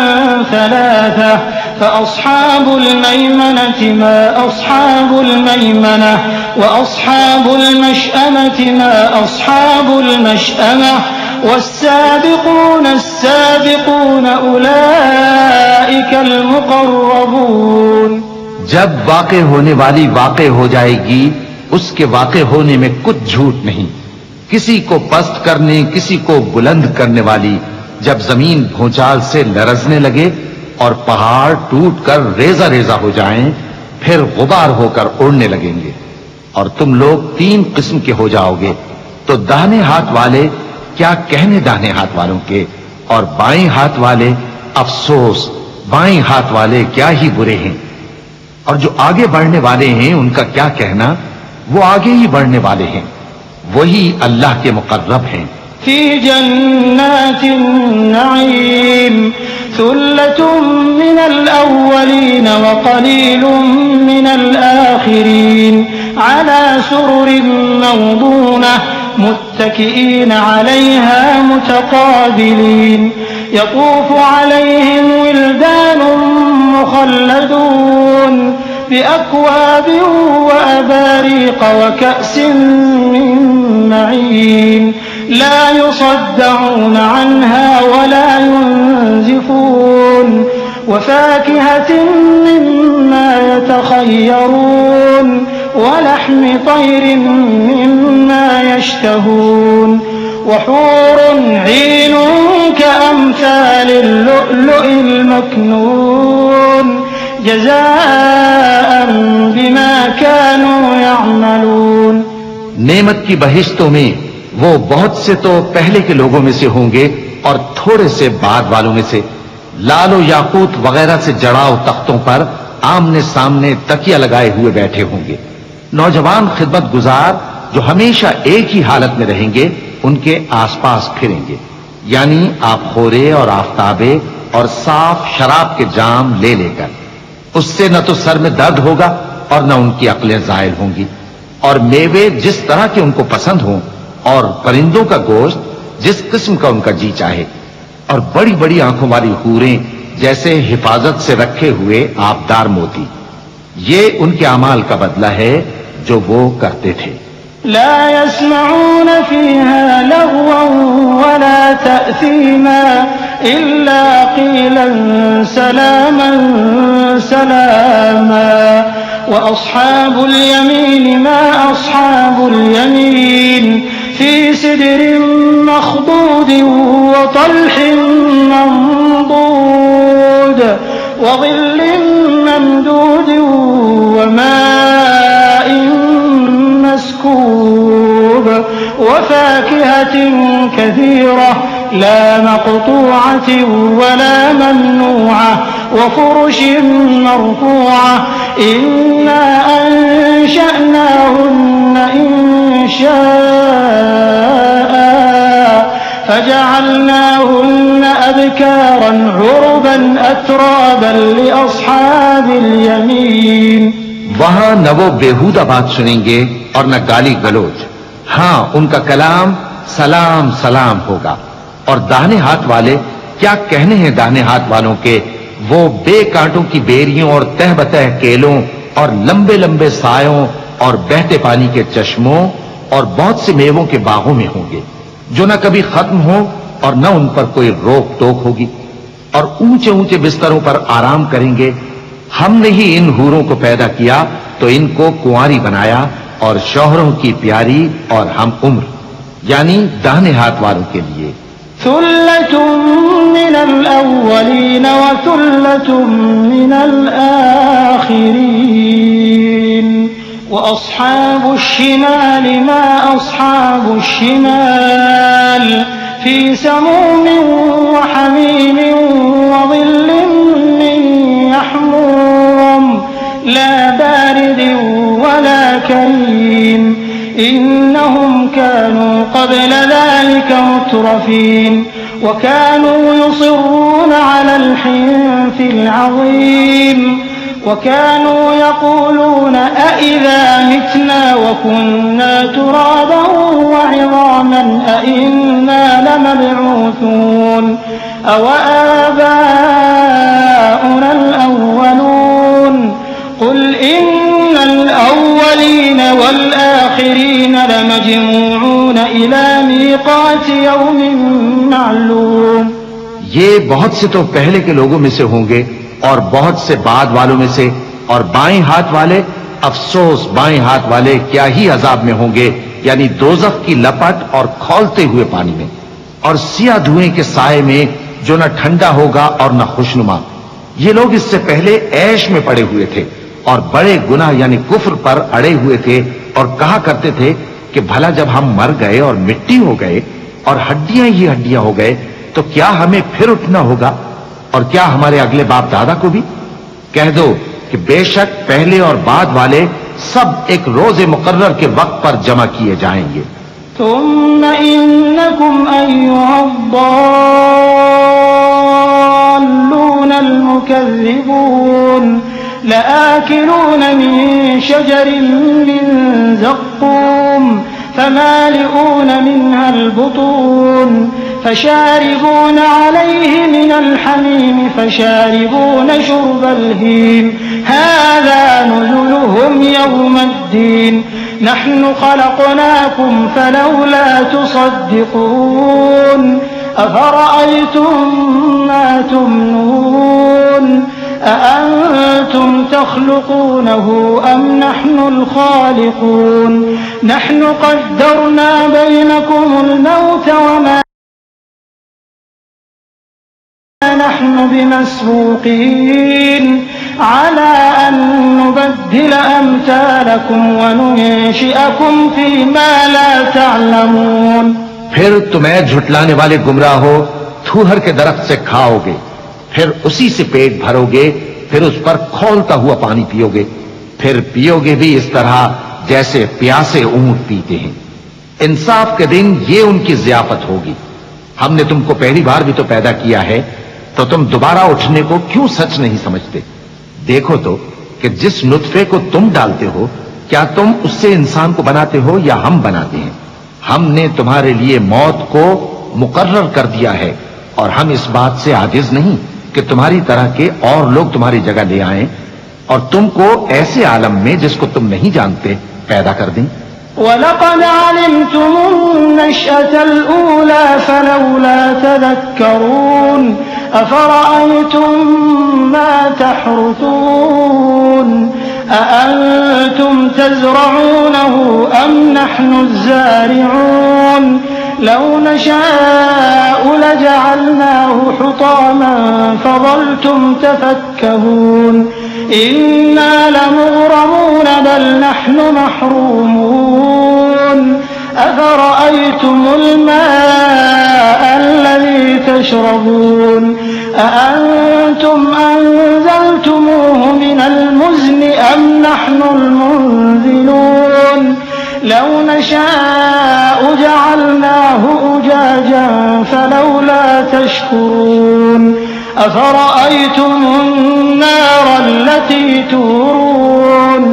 ثلاثة فأصحاب الميمنة ما أصحاب الميمنة وأصحاب المشأمة ما أصحاب المشأمة والسابقون السابقون أولئك المقربون۔ جب واقع ہونے والی واقع ہو جائے گی، اس کے واقع ہونے میں کچھ جھوٹ نہیں، کسی کو پست کرنے کسی کو بلند کرنے والی، جب زمین بھونچال سے لرزنے لگے اور پہاڑ ٹوٹ کر ریزہ ریزہ ہو جائیں، پھر غبار ہو کر اڑنے لگیں گے، اور تم لوگ 3 قسم کے ہو جاؤ گے، تو داہنے ہاتھ والے کیا کہنے داہنے ہاتھ والوں کے، اور بائیں ہاتھ والے افسوس، بائیں ہاتھ والے کیا ہی برے ہیں، اور جو آگے بڑھنے والے ہیں ان کا کیا کہنا، وہ آگے ہی بڑھنے والے ہیں، وہی اللہ کے مقرب ہیں۔ فی جنات النعیم ثلة من الأولین وقلیل من الآخرین على سرر موضونة متكئين عليها متقابلين يطوف عليهم ولدان مخلدون بأكواب وأباريق وكأس من معين لا يصدعون عنها ولا ينزفون وفاكهة مما يتخيرون ولحم طير مما يشتهون وحور عين كأمثال اللؤلؤ المكنون جزاء بما كانوا يعملون۔ نعمت کی بہشتوں میں وہ بہت سے تو پہلے کے لوگوں میں سے ہوں گے اور تھوڑے سے بعد والوں میں سے، لال و یاقوت وغیرہ سے جڑاؤ تختوں پر آمنے سامنے تکیہ لگائے ہوئے بیٹھے ہوں گے۔ نوجوان خدمت گزار جو ہمیشہ ایک ہی حالت میں رہیں گے ان کے آس پاس پھریں گے، یعنی آپ خورے اور آفتابے اور صاف شراب کے جام لے لے کر، اس سے نہ تو سر میں درد ہوگا اور نہ ان کی عقلیں زائل ہوں گی، اور میوے جس طرح کے ان کو پسند ہوں، اور پرندوں کا گوشت جس قسم کا ان کا جی چاہے، اور بڑی بڑی آنکھوں والی حوریں جیسے حفاظت سے رکھے ہوئے آبدار موتی۔ یہ ان کے اعمال کا بدلہ ہے جو وہ کرتے تھے۔ لا يسمعون فيها لغوا ولا تأثيما إلا قيلا سلاما سلاما وأصحاب اليمين ما أصحاب اليمين في سدر مخضود وطلح منضود وظل ممدود وماء مسكوب وفاكهة كثيرة لا مقطوعة ولا ممنوعة وفرش مرفوعة إنا أنشأناهن إنشاء فجعلناهن أبكارا عربا أترابا لأصحاب اليمين۔ وہاں نہ وہ بےہودہ بات سنیں گے اور نہ گالی گلوچ، ہاں ان کا کلام سلام سلام ہوگا۔ اور داہنے ہاتھ والے کیا کہنے ہیں داہنے ہاتھ والوں کے، وہ بے کانٹوں کی بیریوں اور تہ بتہ کیلوں اور لمبے لمبے سایوں اور بہتے پانی کے چشموں اور بہت سے میووں کے باغوں میں ہوں گے جو نہ کبھی ختم ہوں اور نہ ان پر کوئی روک ٹوک ہوگی، اور اونچے اونچے بستروں پر آرام کریں گے۔ ہم نے ہی ان حوروں کو پیدا کیا تو ان کو کنواری بنایا، اور شوہروں کی پیاری اور ہم عمر، یعنی داہنے ہاتھ والوں کے لیے۔ ثلة من الأولين وثلة من الآخرين وأصحاب الشمال ما أصحاب الشمال في سموم وحميم وظل من يحموم لا بارد ولا كريم إنهم كانوا قبل ذلك مترفين وكانوا يصرون على الحنث العظيم وكانوا يقولون أئذا متنا وكنا ترابا وعظاما أئنا لمبعوثون أوآباؤنا الأولون قل إن الأولين والآخرين لمجموعون إلى ميقات يوم معلوم۔ یہ بہت سے تو پہلے کے لوگوں میں سے ہوں گے اور بہت سے بعد والوں میں سے، اور بائیں ہاتھ والے افسوس، بائیں ہاتھ والے کیا ہی عذاب میں ہوں گے، یعنی دوزخ کی لپٹ اور کھولتے ہوئے پانی میں، اور سیاہ دھوئیں کے سائے میں جو نہ ٹھنڈا ہوگا اور نہ خوشنما، یہ لوگ اس سے پہلے عیش میں پڑے ہوئے تھے اور بڑے گناہ یعنی کفر پر اڑے ہوئے تھے اور کہا کرتے تھے کہ بھلا جب ہم مر گئے اور مٹی ہو گئے اور ہڈیاں ہی ہڈیاں ہو گئے تو کیا ہمیں پھر اٹھنا ہوگا؟ اور کیا ہمارے اگلے باپ دادا کو بھی؟ کہہ دو کہ بے شک پہلے اور بعد والے سب ایک روز مقرر کے وقت پر جمع کیے جائیں گے. ثم إنكم أيها الضالون المكذبون لآكلون من شجر من زقوم فمالئون منها البطون فشاربون عليه من الحميم فشاربون شرب الهيم هذا نزلهم يوم الدين نحن خلقناكم فلولا تصدقون أفرأيتم ما تمنون أأنتم تخلقونه أم نحن الخالقون نحن قدرنا بينكم الموت وما نحن بمسبوقين على أن نبدل أمثالكم وننشئكم فيما لا تعلمون. پھر تمہیں جھٹلانے والے گمراہ ہو تھوہر کے درخت سے کھاؤ گے، پھر اسی سے پیٹ بھرو گے، پھر اس پر کھولتا ہوا پانی پیو گے، پھر پیو گے بھی اس طرح جیسے پیاسے اونٹ پیتے ہیں. انصاف کے دن یہ ان کی ضیافت ہوگی. ہم نے تم کو پہلی بار بھی تو پیدا کیا ہے، تو تم دوبارہ اٹھنے کو کیوں سچ نہیں سمجھتے؟ دیکھو تو کہ جس نطفے کو تم ڈالتے ہو کیا تم اس سے انسان کو بناتے ہو یا ہم بناتے ہیں؟ ہم نے تمہارے لیے موت کو مقرر کر دیا ہے اور ہم اس بات سے عاجز نہیں کہ تمہاری طرح کے اور لوگ تمہاری جگہ لے آئیں اور تم کو ایسے عالم میں جس کو تم نہیں جانتے پیدا کر دیں. وَلَقَدْ عَلِمْتُمُ النَّشْأَةَ الْأُولَى فَلَوْلَا تَذَكَّرُونَ أَفَرَأَيْتُم مَّا تَحْرُثُونَ أَأَنتُمْ تَزْرَعُونَهُ أَمْ نَحْنُ الزَّارِعُونَ لَوْ نَشَاءُ لَجَعَلْنَاهُ حُطَامًا فَظَلْتُمْ تَفَكَّهُونَ إِنَّا لَمُغْرَمُونَ بَلْ نَحْنُ مَحْرُومُونَ أَفَرَأَيْتُمُ الْمَاءَ الَّذِي تَشْرَبُونَ أَأَنتُمْ أَنزَلْتُمُوهُ مِنَ الْمُزْنِ أَمْ نَحْنُ الْمُنزِلُونَ لَوْ نَشَاءُ جَعَلْنَاهُ أُجَاجًا فَلَوْلَا تَشْكُرُونَ أَفَرَأَيْتُمُ النَّارَ الَّتِي تُورُونَ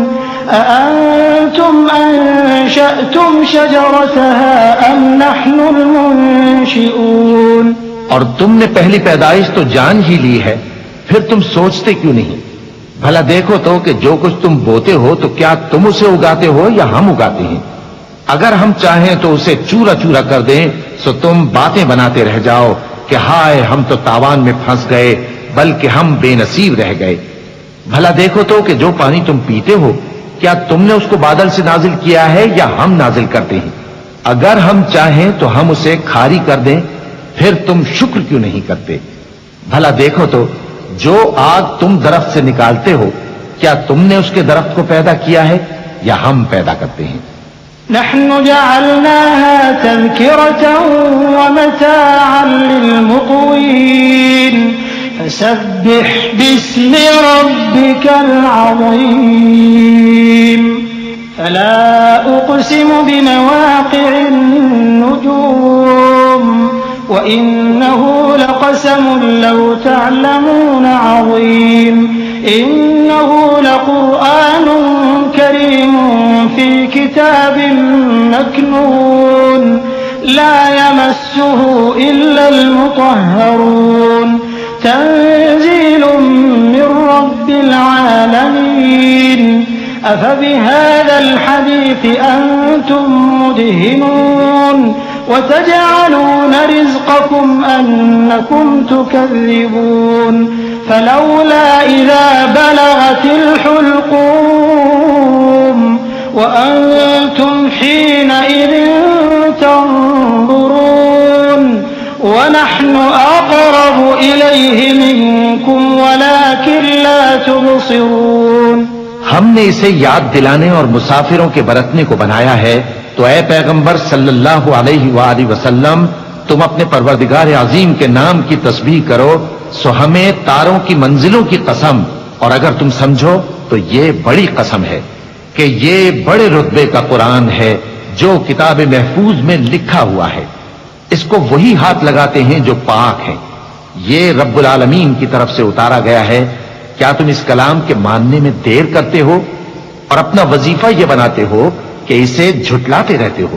أَأَنتُمْ أَنشَأْتُمْ شَجَرَتَهَا أَمْ نَحْنُ الْمُنشِئُونَ. اور تم نے پہلی پیدائش تو جان ہی لی ہے، پھر تم سوچتے کیوں نہیں؟ بھلا دیکھو تو کہ جو کچھ تم بوتے ہو تو کیا تم اسے اگاتے ہو یا ہم اگاتے ہیں؟ اگر ہم چاہیں تو اسے چورا چورا کر دیں سو تم باتیں بناتے رہ جاؤ کہ ہائے ہم تو تاوان میں پھنس گئے، بلکہ ہم بے نصیب رہ گئے. بھلا دیکھو تو کہ جو پانی تم پیتے ہو کیا تم نے اس کو بادل سے نازل کیا ہے یا ہم نازل کرتے ہیں؟ اگر ہم چاہیں تو ہم اسے کھاری کر دیں، پھر تم شکر کیوں نہیں کرتے؟ بھلا دیکھو تو جو آگ تم درخت سے نکالتے ہو کیا تم نے اس کے درخت کو پیدا کیا ہے یا ہم پیدا کرتے ہیں؟ نحن جعلناها تذكرة ومتاعا للمقوين فسبح باسم ربك العظيم. فلا أقسم بمواقع النجوم وإنه لقسم لو تعلمون عظيم. إنه لقرآن كريم في كتاب مكنون لا يمسه إلا المطهرون تنزيل من رب العالمين. أفبهذا الحديث أنتم مدهنون وتجعلون رزقكم أنكم تكذبون. فلولا إذا بلغت الحلقوم وأنتم حينئذ تنظرون ونحن أقرب إليه منكم ولكن ولكن لا تبصرون. ہم نے اسے یاد دلانے اور مسافروں کے برتنے کو بنایا ہے، تو اے پیغمبر صلی اللہ علیہ وآلہ وسلم تم اپنے پروردگار عظیم کے نام کی تسبیح کرو، سو ہمیں تاروں کی منزلوں کی قسم، اور اگر تم سمجھو تو یہ بڑی قسم ہے کہ یہ بڑے رتبے کا قرآن ہے جو کتاب محفوظ میں لکھا ہوا ہے، اس کو وہی ہاتھ لگاتے ہیں جو پاک ہیں، یہ رب العالمین کی طرف سے اتارا گیا ہے، کیا تم اس کلام کے ماننے میں دیر کرتے ہو اور اپنا وظیفہ یہ بناتے ہو کہ اسے جھٹلاتے رہتے ہو؟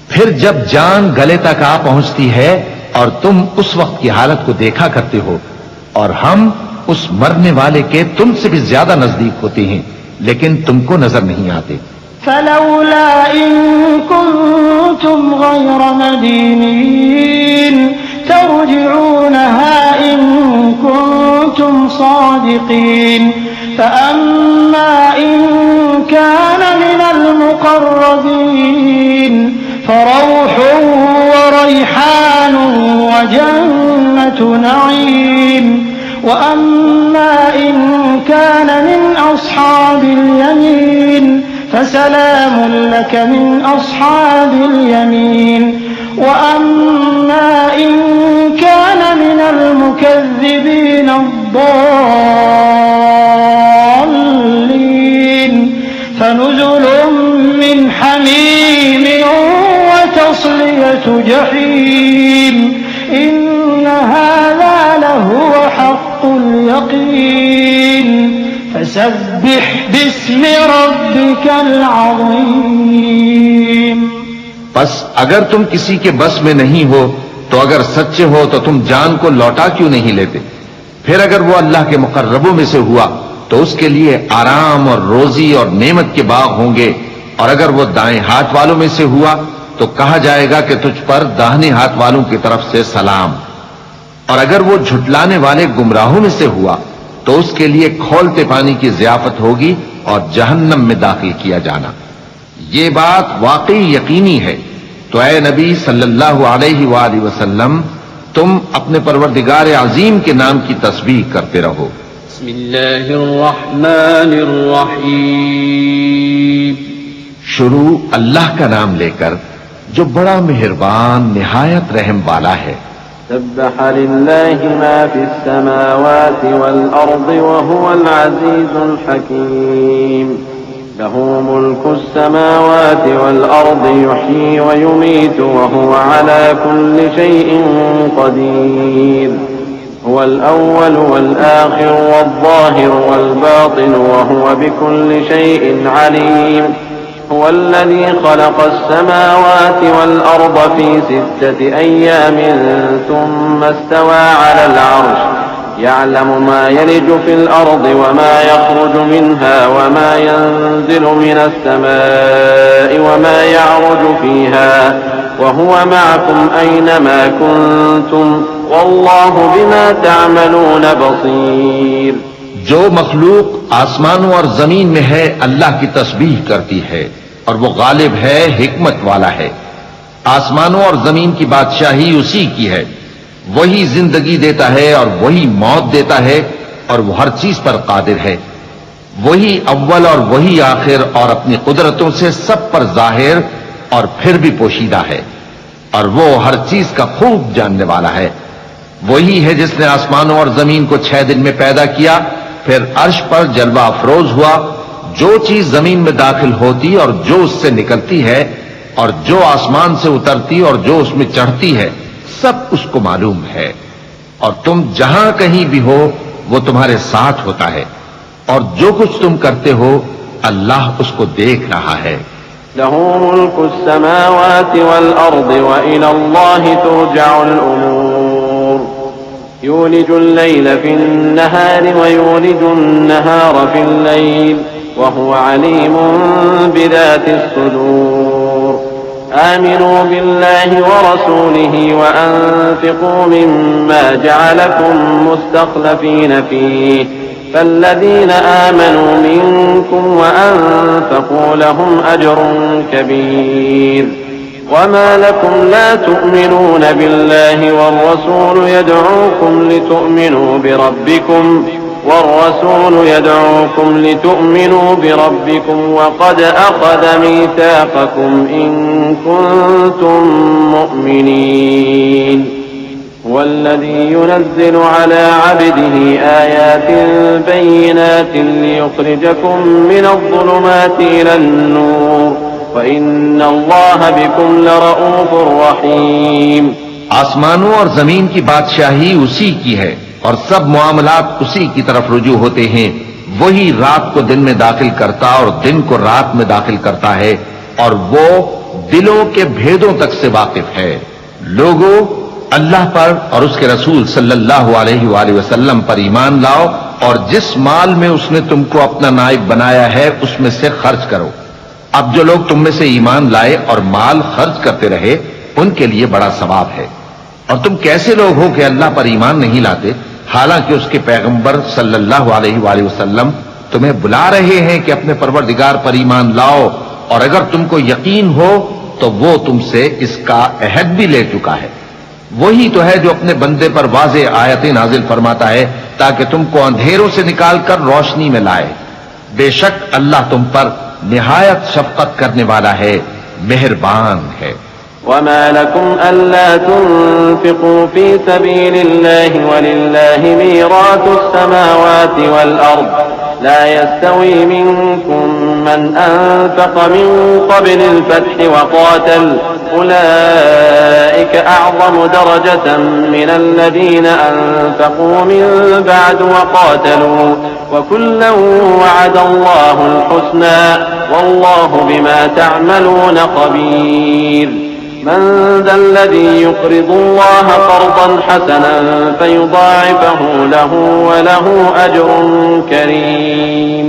پھر جب جان گلے تک آ پہنچتی ہے اور تم اس وقت کی حالت کو دیکھا کرتے ہو، اور ہم اس مرنے والے کے تم سے بھی زیادہ نزدیک ہوتے ہیں لیکن تم کو نظر نہیں آتے۔ فلولا إن كنتم غير مدينين ترجعونها إن كنتم صادقين. فأما إن كان من المقربين فروح وريحان وجنة نعيم. وأما إن كان من أصحاب اليمين فسلام لك من أصحاب اليمين. وأما إن كان من المكذبين الضالين فنزل من حميم وتصلية جحيم. إن هذا لهو حق اليقين. فسبح باسم ربك العظيم. بس اگر تم کسی کے بس میں نہیں ہو تو اگر سچے ہو تو تم جان کو لوٹا کیوں نہیں لیتے؟ پھر اگر وہ اللہ کے مقربوں میں سے ہوا تو اس کے لیے آرام اور روزی اور نعمت کے باغ ہوں گے، اور اگر وہ دائیں ہاتھ والوں میں سے ہوا تو کہا جائے گا کہ تجھ پر داہنے ہاتھ والوں کی طرف سے سلام، اور اگر وہ جھٹلانے والے گمراہوں میں سے ہوا تو اس کے لیے کھولتے پانی کی ضیافت ہوگی اور جہنم میں داخل کیا جانا۔ یہ بات واقعی یقینی ہے، تو اے نبی صلی اللہ علیہ وآلہ وسلم تم اپنے پروردگار عظیم کے نام کی تسبیح کرتے رہو۔ بسم اللہ الرحمن الرحیم۔ شروع اللہ کا نام لے کر جو بڑا مہربان نہایت رحم والا ہے۔ سبح لله ما في السماوات والأرض وهو العزيز الحكيم. له ملك السماوات والأرض يحيي ويميت وهو على كل شيء قدير. هو الأول والآخر والظاهر والباطن وهو بكل شيء عليم. هو الذي خلق السماوات والأرض في 6 أيام ثم استوى على العرش يعلم ما يلج في الأرض وما يخرج منها وما ينزل من السماء وما يعرج فيها وهو معكم أينما كنتم والله بما تعملون بصير. جو مخلوق آسمانوں اور زمین میں ہے اللہ کی تسبیح کرتی ہے، اور وہ غالب ہے، حکمت والا ہے۔ آسمانوں اور زمین کی بادشاہی اسی کی ہے، وہی زندگی دیتا ہے اور وہی موت دیتا ہے، اور وہ ہر چیز پر قادر ہے۔ وہی اول اور وہی آخر، اور اپنی قدرتوں سے سب پر ظاہر اور پھر بھی پوشیدہ ہے، اور وہ ہر چیز کا خوب جاننے والا ہے۔ وہی ہے جس نے آسمانوں اور زمین کو 6 دن میں پیدا کیا، پھر عرش پر جلوہ افروز ہوا۔ جو چیز زمین میں داخل ہوتی اور جو اس سے نکلتی ہے، اور جو آسمان سے اترتی اور جو اس میں چڑھتی ہے، سب اس کو معلوم ہے۔ اور تم جہاں کہیں بھی ہو وہ تمہارے ساتھ ہوتا ہے، اور جو کچھ تم کرتے ہو اللہ اس کو دیکھ رہا ہے۔ له ملك السماوات والأرض وإلى الله ترجع الأمور. يولج الليل في النهار ويولج النهار في الليل وهو عليم بذات الصدور. آمنوا بالله ورسوله وأنفقوا مما جعلكم مستخلفين فيه فالذين آمنوا منكم وأنفقوا لهم أجر كبير. وما لكم لا تؤمنون بالله والرسول يدعوكم لتؤمنوا بربكم والرسول يدعوكم لتؤمنوا بربكم وقد أخذ ميثاقكم إن كنتم مؤمنين هو الذي ينزل على عبده آيات بينات ليخرجكم من الظلمات إلى النور وإن الله بكم لرؤوف رحيم. آسمانوں اور زمین کی بادشاہی اسی کی ہے اور سب معاملات اسی کی طرف رجوع ہوتے ہیں. وہی رات کو دن میں داخل کرتا اور دن کو رات میں داخل کرتا ہے اور وہ دلوں کے بھیدوں تک سے واقف ہے. لوگوں، اللہ پر اور اس کے رسول صلی اللہ علیہ وآلہ وسلم پر ایمان لاؤ اور جس مال میں اس نے تم کو اپنا نائب بنایا ہے اس میں سے خرچ کرو. اب جو لوگ تم میں سے ایمان لائے اور مال خرچ کرتے رہے ان کے لیے بڑا ثواب ہے. اور تم کیسے لوگ ہو کہ اللہ پر ایمان نہیں لاتے حالانکہ اس کے پیغمبر صلی اللہ علیہ وآلہ وسلم تمہیں بلا رہے ہیں کہ اپنے پروردگار پر ایمان لاؤ، اور اگر تم کو یقین ہو تو وہ تم سے اس کا عہد بھی لے چکا ہے. وہی تو ہے جو اپنے بندے پر واضح آیتیں نازل فرماتا ہے تاکہ تم کو اندھیروں سے نکال کر روشنی میں لائے. بے شک اللہ تم پر نہایت شفقت کرنے والا ہے، مہربان ہے. وما لكم ألا تنفقوا في سبيل الله ولله ميراث السماوات والأرض لا يستوي منكم من أنفق من قبل الفتح وقاتل أولئك أعظم درجة من الذين أنفقوا من بعد وقاتلوا وكلا وعد الله الحسنى والله بما تعملون خبير. من ذا الذي يقرض الله قرضا حسنا فيضاعفه له وله أجر كريم.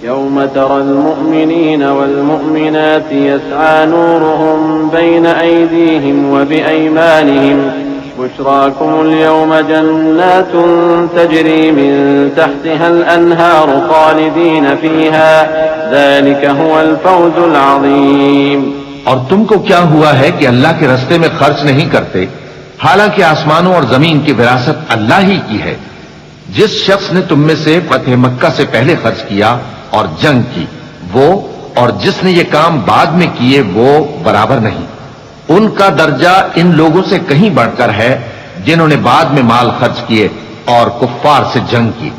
يوم ترى المؤمنين والمؤمنات يسعى نورهم بين أيديهم وبأيمانهم بشراكم اليوم جنات تجري من تحتها الأنهار خالدين فيها ذلك هو الفوز العظيم. اور تم کو کیا ہوا ہے کہ اللہ کے راستے میں خرچ نہیں کرتے حالانکہ آسمانوں اور زمین کی وراثت اللہ ہی کی ہے. جس شخص نے تم میں سے فتح مکہ سے پہلے خرچ کیا اور جنگ کی وہ اور جس نے یہ کام بعد میں کیے وہ برابر نہیں. ان کا درجہ ان لوگوں سے کہیں بڑھ کر ہے جنہوں نے بعد میں مال خرچ کیے اور کفار سے جنگ کی.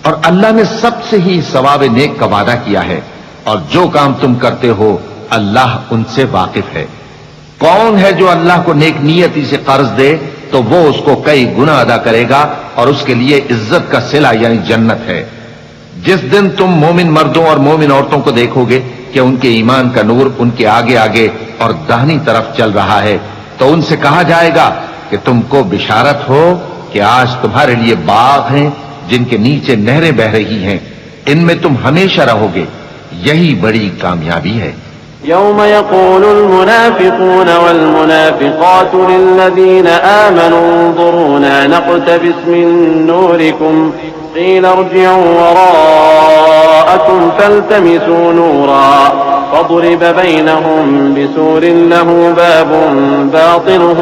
اور اللہ نے سب سے ہی ثواب نیک کا وعدہ کیا ہے اور جو کام تم کرتے ہو اللہ ان سے واقف ہے. کون ہے جو اللہ کو نیک نیتی سے قرض دے تو وہ اس کو کئی گنا ادا کرے گا اور اس کے لیے عزت کا صلہ یعنی جنت ہے. جس دن تم مومن مردوں اور مومن عورتوں کو دیکھو گے کہ ان کے ایمان کا نور ان کے آگے آگے اور داہنی طرف چل رہا ہے تو ان سے کہا جائے گا کہ تم کو بشارت ہو کہ آج تمہارے لیے باغ ہیں جن کے نیچے نہریں بہ رہی ہیں، ان میں تم ہمیشہ رہو گے، یہی بڑی کامیابی ہے. يوم يقول المنافقون والمنافقات للذين آمنوا انظرونا نقتبس من نوركم قيل ارجعوا وراءكم فالتمسوا نورا فضرب بينهم بسور له باب باطنه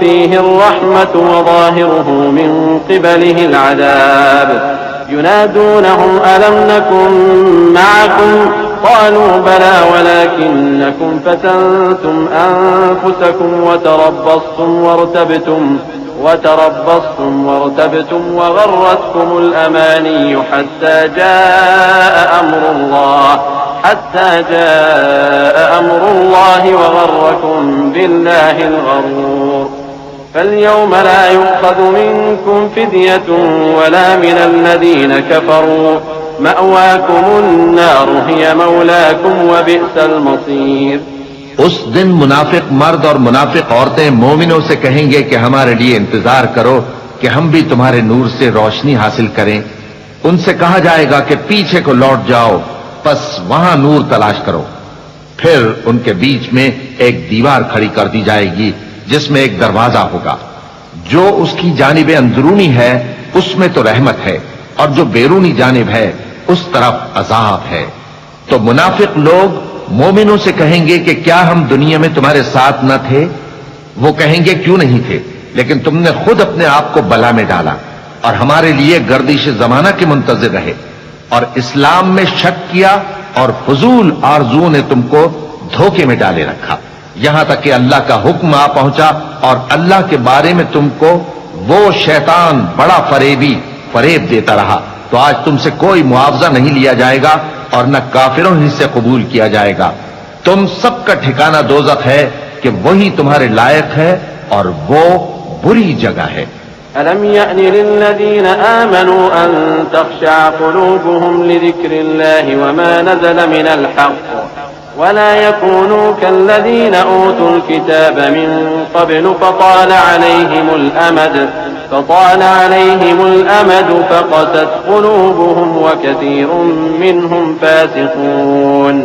فيه الرحمة وظاهره من قبله العذاب ينادونهم ألم نكن معكم قالوا بلى ولكنكم فتنتم أنفسكم وتربصتم وارتبتم وغرتكم الأماني حتى جاء أمر الله وغركم بالله الغرور. فاليوم لا يؤخذ منكم فدية ولا من الذين كفروا مأواكم النار هي مولاكم وبئس المصير. اس دن منافق مرد اور منافق عورتیں مومنوں سے کہیں گے کہ ہمارے لیے انتظار کرو کہ ہم بھی تمہارے نور سے روشنی حاصل کریں. ان سے کہا جائے گا کہ پیچھے کو لوٹ جاؤ، پس وہاں نور تلاش کرو. پھر ان کے بیچ میں ایک دیوار کھڑی کر دی جائے گی جس میں ایک دروازہ ہوگا. جو اس کی جانب اندرونی ہے اس میں تو رحمت ہے اور جو بیرونی جانب ہے اس طرف عذاب ہے. تو منافق لوگ مومنوں سے کہیں گے کہ کیا ہم دنیا میں تمہارے ساتھ نہ تھے؟ وہ کہیں گے کیوں نہیں تھے، لیکن تم نے خود اپنے آپ کو بلا میں ڈالا. اور ہمارے لیے گردش زمانہ کے منتظر رہے، اور اسلام میں شک کیا اور فضول آرزوؤں نے تم کو دھوکے میں ڈالے رکھا، یہاں تک کہ اللہ کا حکم آ پہنچا اور اللہ کے بارے میں تم کو وہ شیطان بڑا فریب دیتا رہا، تو آج تم سے کوئی معاوضہ نہیں لیا جائے گا اور نہ کافروں ہی سے قبول کیا جائے گا۔ تم سب کا ٹھکانہ دوزخ ہے کہ وہی تمہارے لائق ہے اور وہ بری جگہ ہے۔ ألم يأن للذين آمنوا أن تخشع قلوبهم لذكر الله وما نزل من الحق ولا يكونوا كالذين أوتوا الكتاب من قبل فطال عليهم الأمد فقست قلوبهم وكثير منهم فاسقون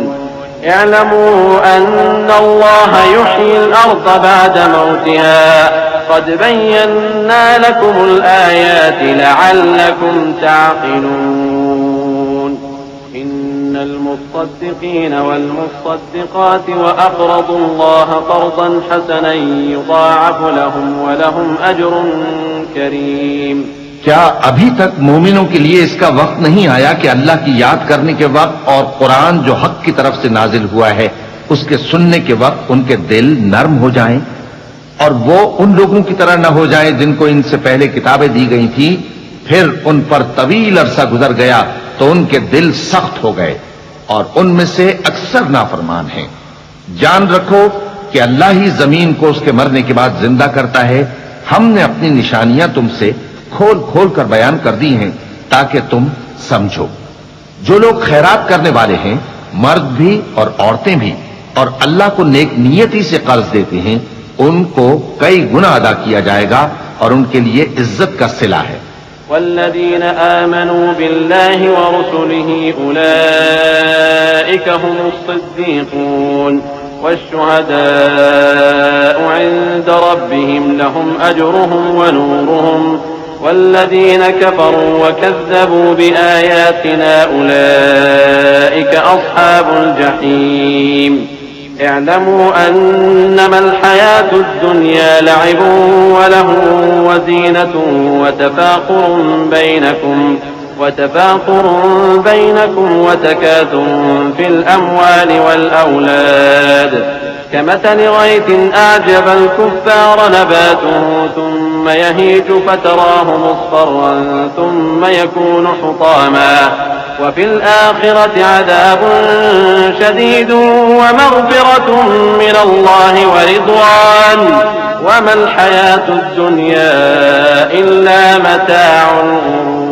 اعلموا أن الله يحيي الأرض بعد موتها قد بينا لكم الآيات لعلكم تعقلون إن المصدقين والمصدقات وأقرضوا الله قرضا حسنا يضاعف لهم ولهم أجر كريم۔ کیا ابھی تک مومنوں کے لیے اس کا وقت نہیں آیا کہ اللہ کی یاد کرنے کے وقت اور قرآن جو حق کی طرف سے نازل ہوا ہے اس کے سننے کے وقت ان کے دل نرم ہو جائیں اور وہ ان لوگوں کی طرح نہ ہو جائیں جن کو ان سے پہلے کتابیں دی گئی تھیں، پھر ان پر طویل عرصہ گزر گیا تو ان کے دل سخت ہو گئے اور ان میں سے اکثر نافرمان ہیں۔ جان رکھو کہ اللہ ہی زمین کو اس کے مرنے کے بعد زندہ کرتا ہے۔ ہم نے اپنی نشانیاں تم سے کھول کھول کر بیان کر دی ہیں تاکہ تم سمجھو۔ جو لوگ خیرات کرنے والے ہیں، مرد بھی اور عورتیں بھی، اور اللہ کو نیک نیتی سے قرض دیتے ہیں، ان کو کئی گنا ادا کیا جائے گا اور ان کے لیے عزت کا صلہ ہے۔ والذين آمنوا بالله ورسله أولئك هم الصديقون والشهداء عند ربهم لهم أجرهم ونورهم والذين كفروا وكذبوا بآياتنا أولئك أصحاب الجحيم اعلموا أنما الحياة الدنيا لعب ولهو وزينة وتفاخر بينكم وتكاثر في الأموال والأولاد كمثل غيث أعجب الكفار نباته ثم يهيج فتراه مصفرا ثم يكون حطاما وفي الآخرة عذاب شديد ومغفرة من الله ورضوان وما الحياة الدنيا إلا متاع الغرور۔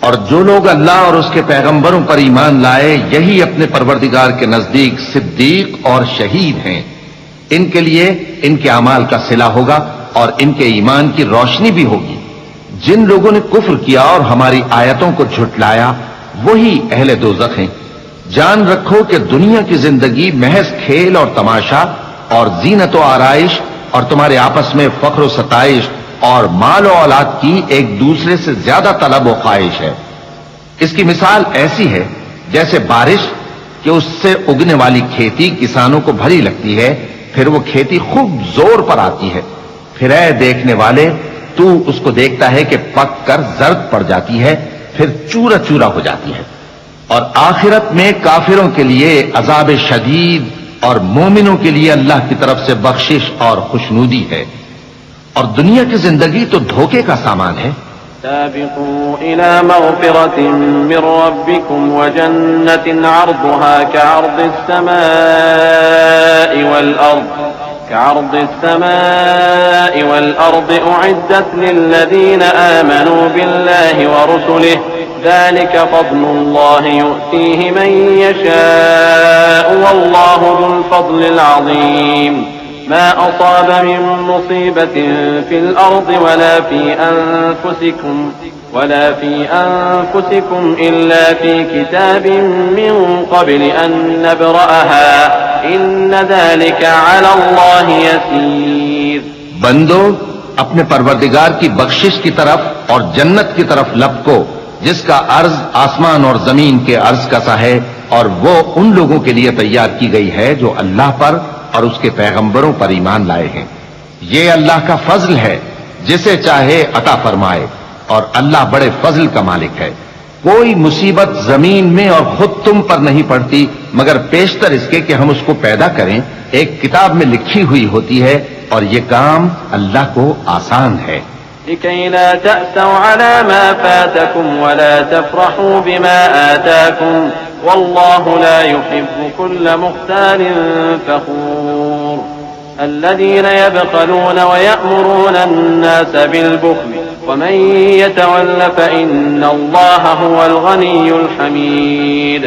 اور جو لوگ اللہ اور اس کے پیغمبروں پر ایمان لائے یہی اپنے پروردگار کے نزدیک صدیق اور شہید ہیں، ان کے لیے ان کے اعمال کا صلہ ہوگا اور ان کے ایمان کی روشنی بھی ہوگی۔ جن لوگوں نے کفر کیا اور ہماری آیتوں کو جھٹلایا وہی اہل دوزخ ہیں۔ جان رکھو کہ دنیا کی زندگی محض کھیل اور تماشا اور زینت و آرائش اور تمہارے آپس میں فخر و ستائش اور مال و اولاد کی ایک دوسرے سے زیادہ طلب و خواہش ہے۔ اس کی مثال ایسی ہے جیسے بارش کہ اس سے اگنے والی کھیتی کسانوں کو بھلی لگتی ہے، پھر وہ کھیتی خوب زور پر آتی ہے، پھر اے دیکھنے والے تو اس کو دیکھتا ہے کہ پک کر زرد پڑ جاتی ہے، پھر چورا چورا ہو جاتی ہے۔ اور آخرت میں کافروں کے لیے عذاب شدید اور مومنوں کے لیے اللہ کی طرف سے بخشش اور خوشنودی ہے۔ اور دنیا کی زندگی تو دھوکے کا سامان ہے۔ سابقوا إلى مغفرة من ربكم وجنة عرضها كعرض السماء والأرض أعدت للذين آمنوا بالله ورسله ذلك فضل الله يؤتيه من يشاء والله ذو الفضل العظيم ما أصاب من مصيبة في الأرض ولا في أنفسكم إلا في كتاب من قبل أن نبرأها إن ذلك على الله يسير۔ بندو اپنے پروردگار کی بخشش کی طرف اور جنت کی طرف لپکو جس کا عرض آسمان اور زمین کے عرض کا سا ہے، اور وہ ان لوگوں کے لیے تیار کی گئی ہے جو اللہ پر اور اس کے پیغمبروں پر ایمان لائے ہیں۔ یہ اللہ کا فضل ہے جسے چاہے عطا فرمائے، اور اللہ بڑے فضل کا مالک ہے۔ کوئی مصیبت زمین میں اور خود تم پر نہیں پڑتی مگر پیشتر اس کے کہ ہم اس کو پیدا کریں، ایک کتاب میں لکھی ہوئی ہوتی ہے، اور یہ کام اللہ کو آسان ہے۔ لكي لا تأسوا على ما فاتكم ولا تفرحوا بما آتاكم والله لا يحب كل مختال فخور الذين يبخلون ويأمرون الناس بالبخل ومن يتول فإن الله هو الغني الحميد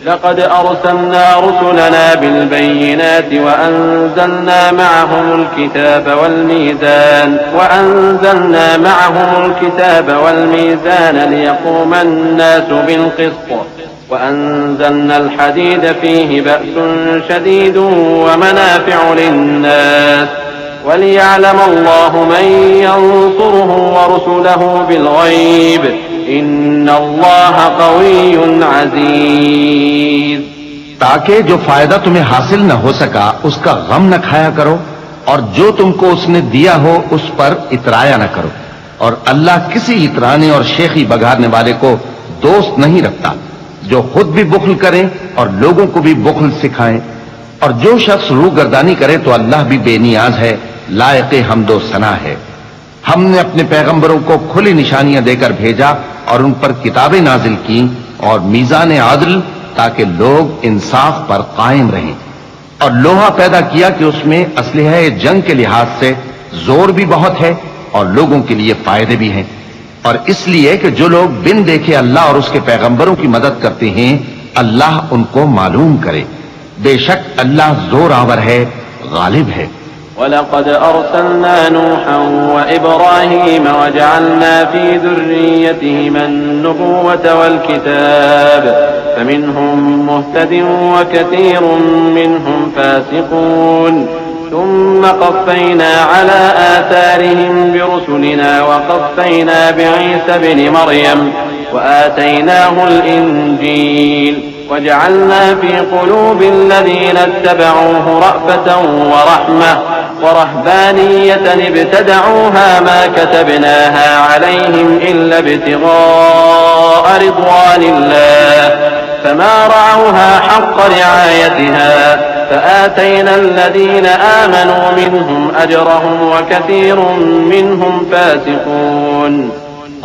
لقد أرسلنا رسلنا بالبينات وأنزلنا معهم الكتاب والميزان ليقوم الناس بالقسط وأنزلنا الحديد فيه بأس شديد ومنافع للناس وليعلم الله من ينصره ورسله بالغيب ان اللہ قوی عزیز۔ تاکہ جو فائدہ تمہیں حاصل نہ ہو سکا اس کا غم نہ کھایا کرو، اور جو تم کو اس نے دیا ہو اس پر اترایا نہ کرو، اور اللہ کسی اترانے اور شیخی بگارنے والے کو دوست نہیں رکھتا، جو خود بھی بخل کریں اور لوگوں کو بھی بخل سکھائیں، اور جو شخص روح گردانی کرے تو اللہ بھی بے نیاز ہے، لائق حمد و ثنا ہے۔ ہم نے اپنے پیغمبروں کو کھلی نشانیاں دے کر بھیجا اور ان پر کتابیں نازل کی اور میزان عدل تاکہ لوگ انصاف پر قائم رہیں، اور لوہا پیدا کیا کہ اس میں اسلحہ جنگ کے لحاظ سے زور بھی بہت ہے اور لوگوں کے لیے فائدے بھی ہیں، اور اس لیے کہ جو لوگ بن دیکھے اللہ اور اس کے پیغمبروں کی مدد کرتے ہیں اللہ ان کو معلوم کرے، بے شک اللہ زور آور ہے، غالب ہے۔ وَلَقَدْ أَرْسَلْنَا نُوحًا وَإِبْرَاهِيمَ وَجَعَلْنَا فِي ذُرِّيَّتِهِمَا النُّبُوَّةَ وَالْكِتَابَ فَمِنْهُمْ مُهْتَدٍ وَكَثِيرٌ مِّنْهُمْ فَاسِقُونَ ثُمَّ قَفَّيْنَا عَلَى آثَارِهِمْ بِرُسُلِنَا وَقَفَّيْنَا بِعِيسَى ابْنِ مَرْيَمَ وَآتَيْنَاهُ الْإِنْجِيلَ وجعلنا في قلوب الذين اتبعوه رأفة ورحمة ورهبانية ابتدعوها ما كتبناها عليهم إلا ابتغاء رضوان الله فما رعوها حق رعايتها فآتينا الذين آمنوا منهم أجرهم وكثير منهم فاسقون۔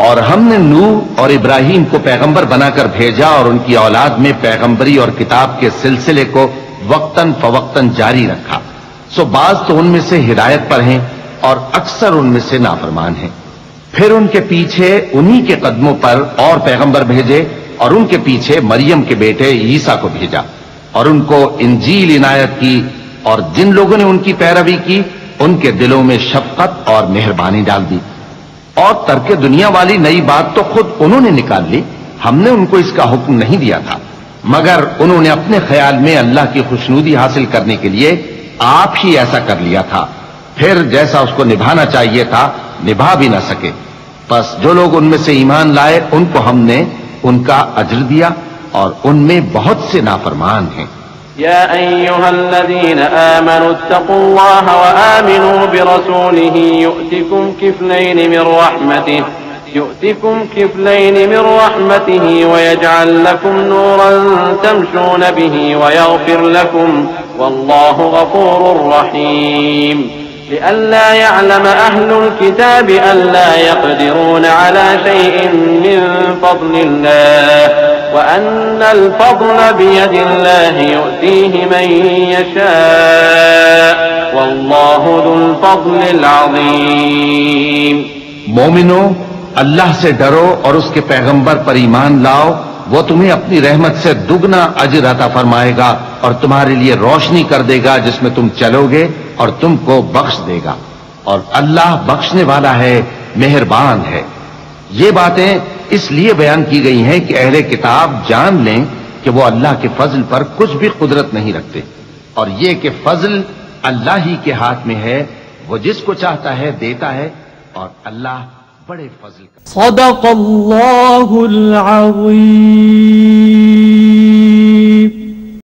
اور ہم نے نوح اور ابراہیم کو پیغمبر بنا کر بھیجا اور ان کی اولاد میں پیغمبری اور کتاب کے سلسلے کو وقتاً فوقتاً جاری رکھا، سو بعض تو ان میں سے ہدایت پر ہیں اور اکثر ان میں سے نافرمان ہیں۔ پھر ان کے پیچھے انہی کے قدموں پر اور پیغمبر بھیجے اور ان کے پیچھے مریم کے بیٹے عیسیٰ کو بھیجا اور ان کو انجیل عنایت کی، اور جن لوگوں نے ان کی پیروی کی ان کے دلوں میں شفقت اور مہربانی ڈال دی، اور ترک دنیا والی نئی بات تو خود انہوں نے نکال لی، ہم نے ان کو اس کا حکم نہیں دیا تھا، مگر انہوں نے اپنے خیال میں اللہ کی خوشنودی حاصل کرنے کے لیے آپ ہی ایسا کر لیا تھا، پھر جیسا اس کو نبھانا چاہیے تھا نبھا بھی نہ سکے۔ بس جو لوگ ان میں سے ایمان لائے ان کو ہم نے ان کا اجر دیا، اور ان میں بہت سے نافرمان ہیں۔ يا أيها الذين آمنوا اتقوا الله وآمنوا برسوله يؤتكم كفلين من رحمته ويجعل لكم نورا تمشون به ويغفر لكم والله غفور رحيم لئلا يعلم أهل الكتاب ألا يقدرون على شيء من فضل الله وأن الفضل بيد الله يؤتيه من يشاء والله ذو الفضل العظيم۔ مومنو، اللہ سے ڈرو اور اس کے پیغمبر پر ایمان لاؤ، وہ تمہیں اپنی رحمت سے دگنا اجر عطا فرمائے گا اور تمہارے لیے روشنی کر دے گا جس میں تم چلو گے اور تم کو بخش دے گا، اور اللہ بخشنے والا ہے، مہربان ہے۔ یہ باتیں اس لیے بیان کی گئی ہیں کہ اہل کتاب جان لیں کہ وہ اللہ کے فضل پر کچھ بھی قدرت نہیں رکھتے، اور یہ کہ فضل اللہ ہی کے ہاتھ میں ہے، وہ جس کو چاہتا ہے دیتا ہے، اور اللہ بڑے فضل کا۔ صدق اللہ العظیم۔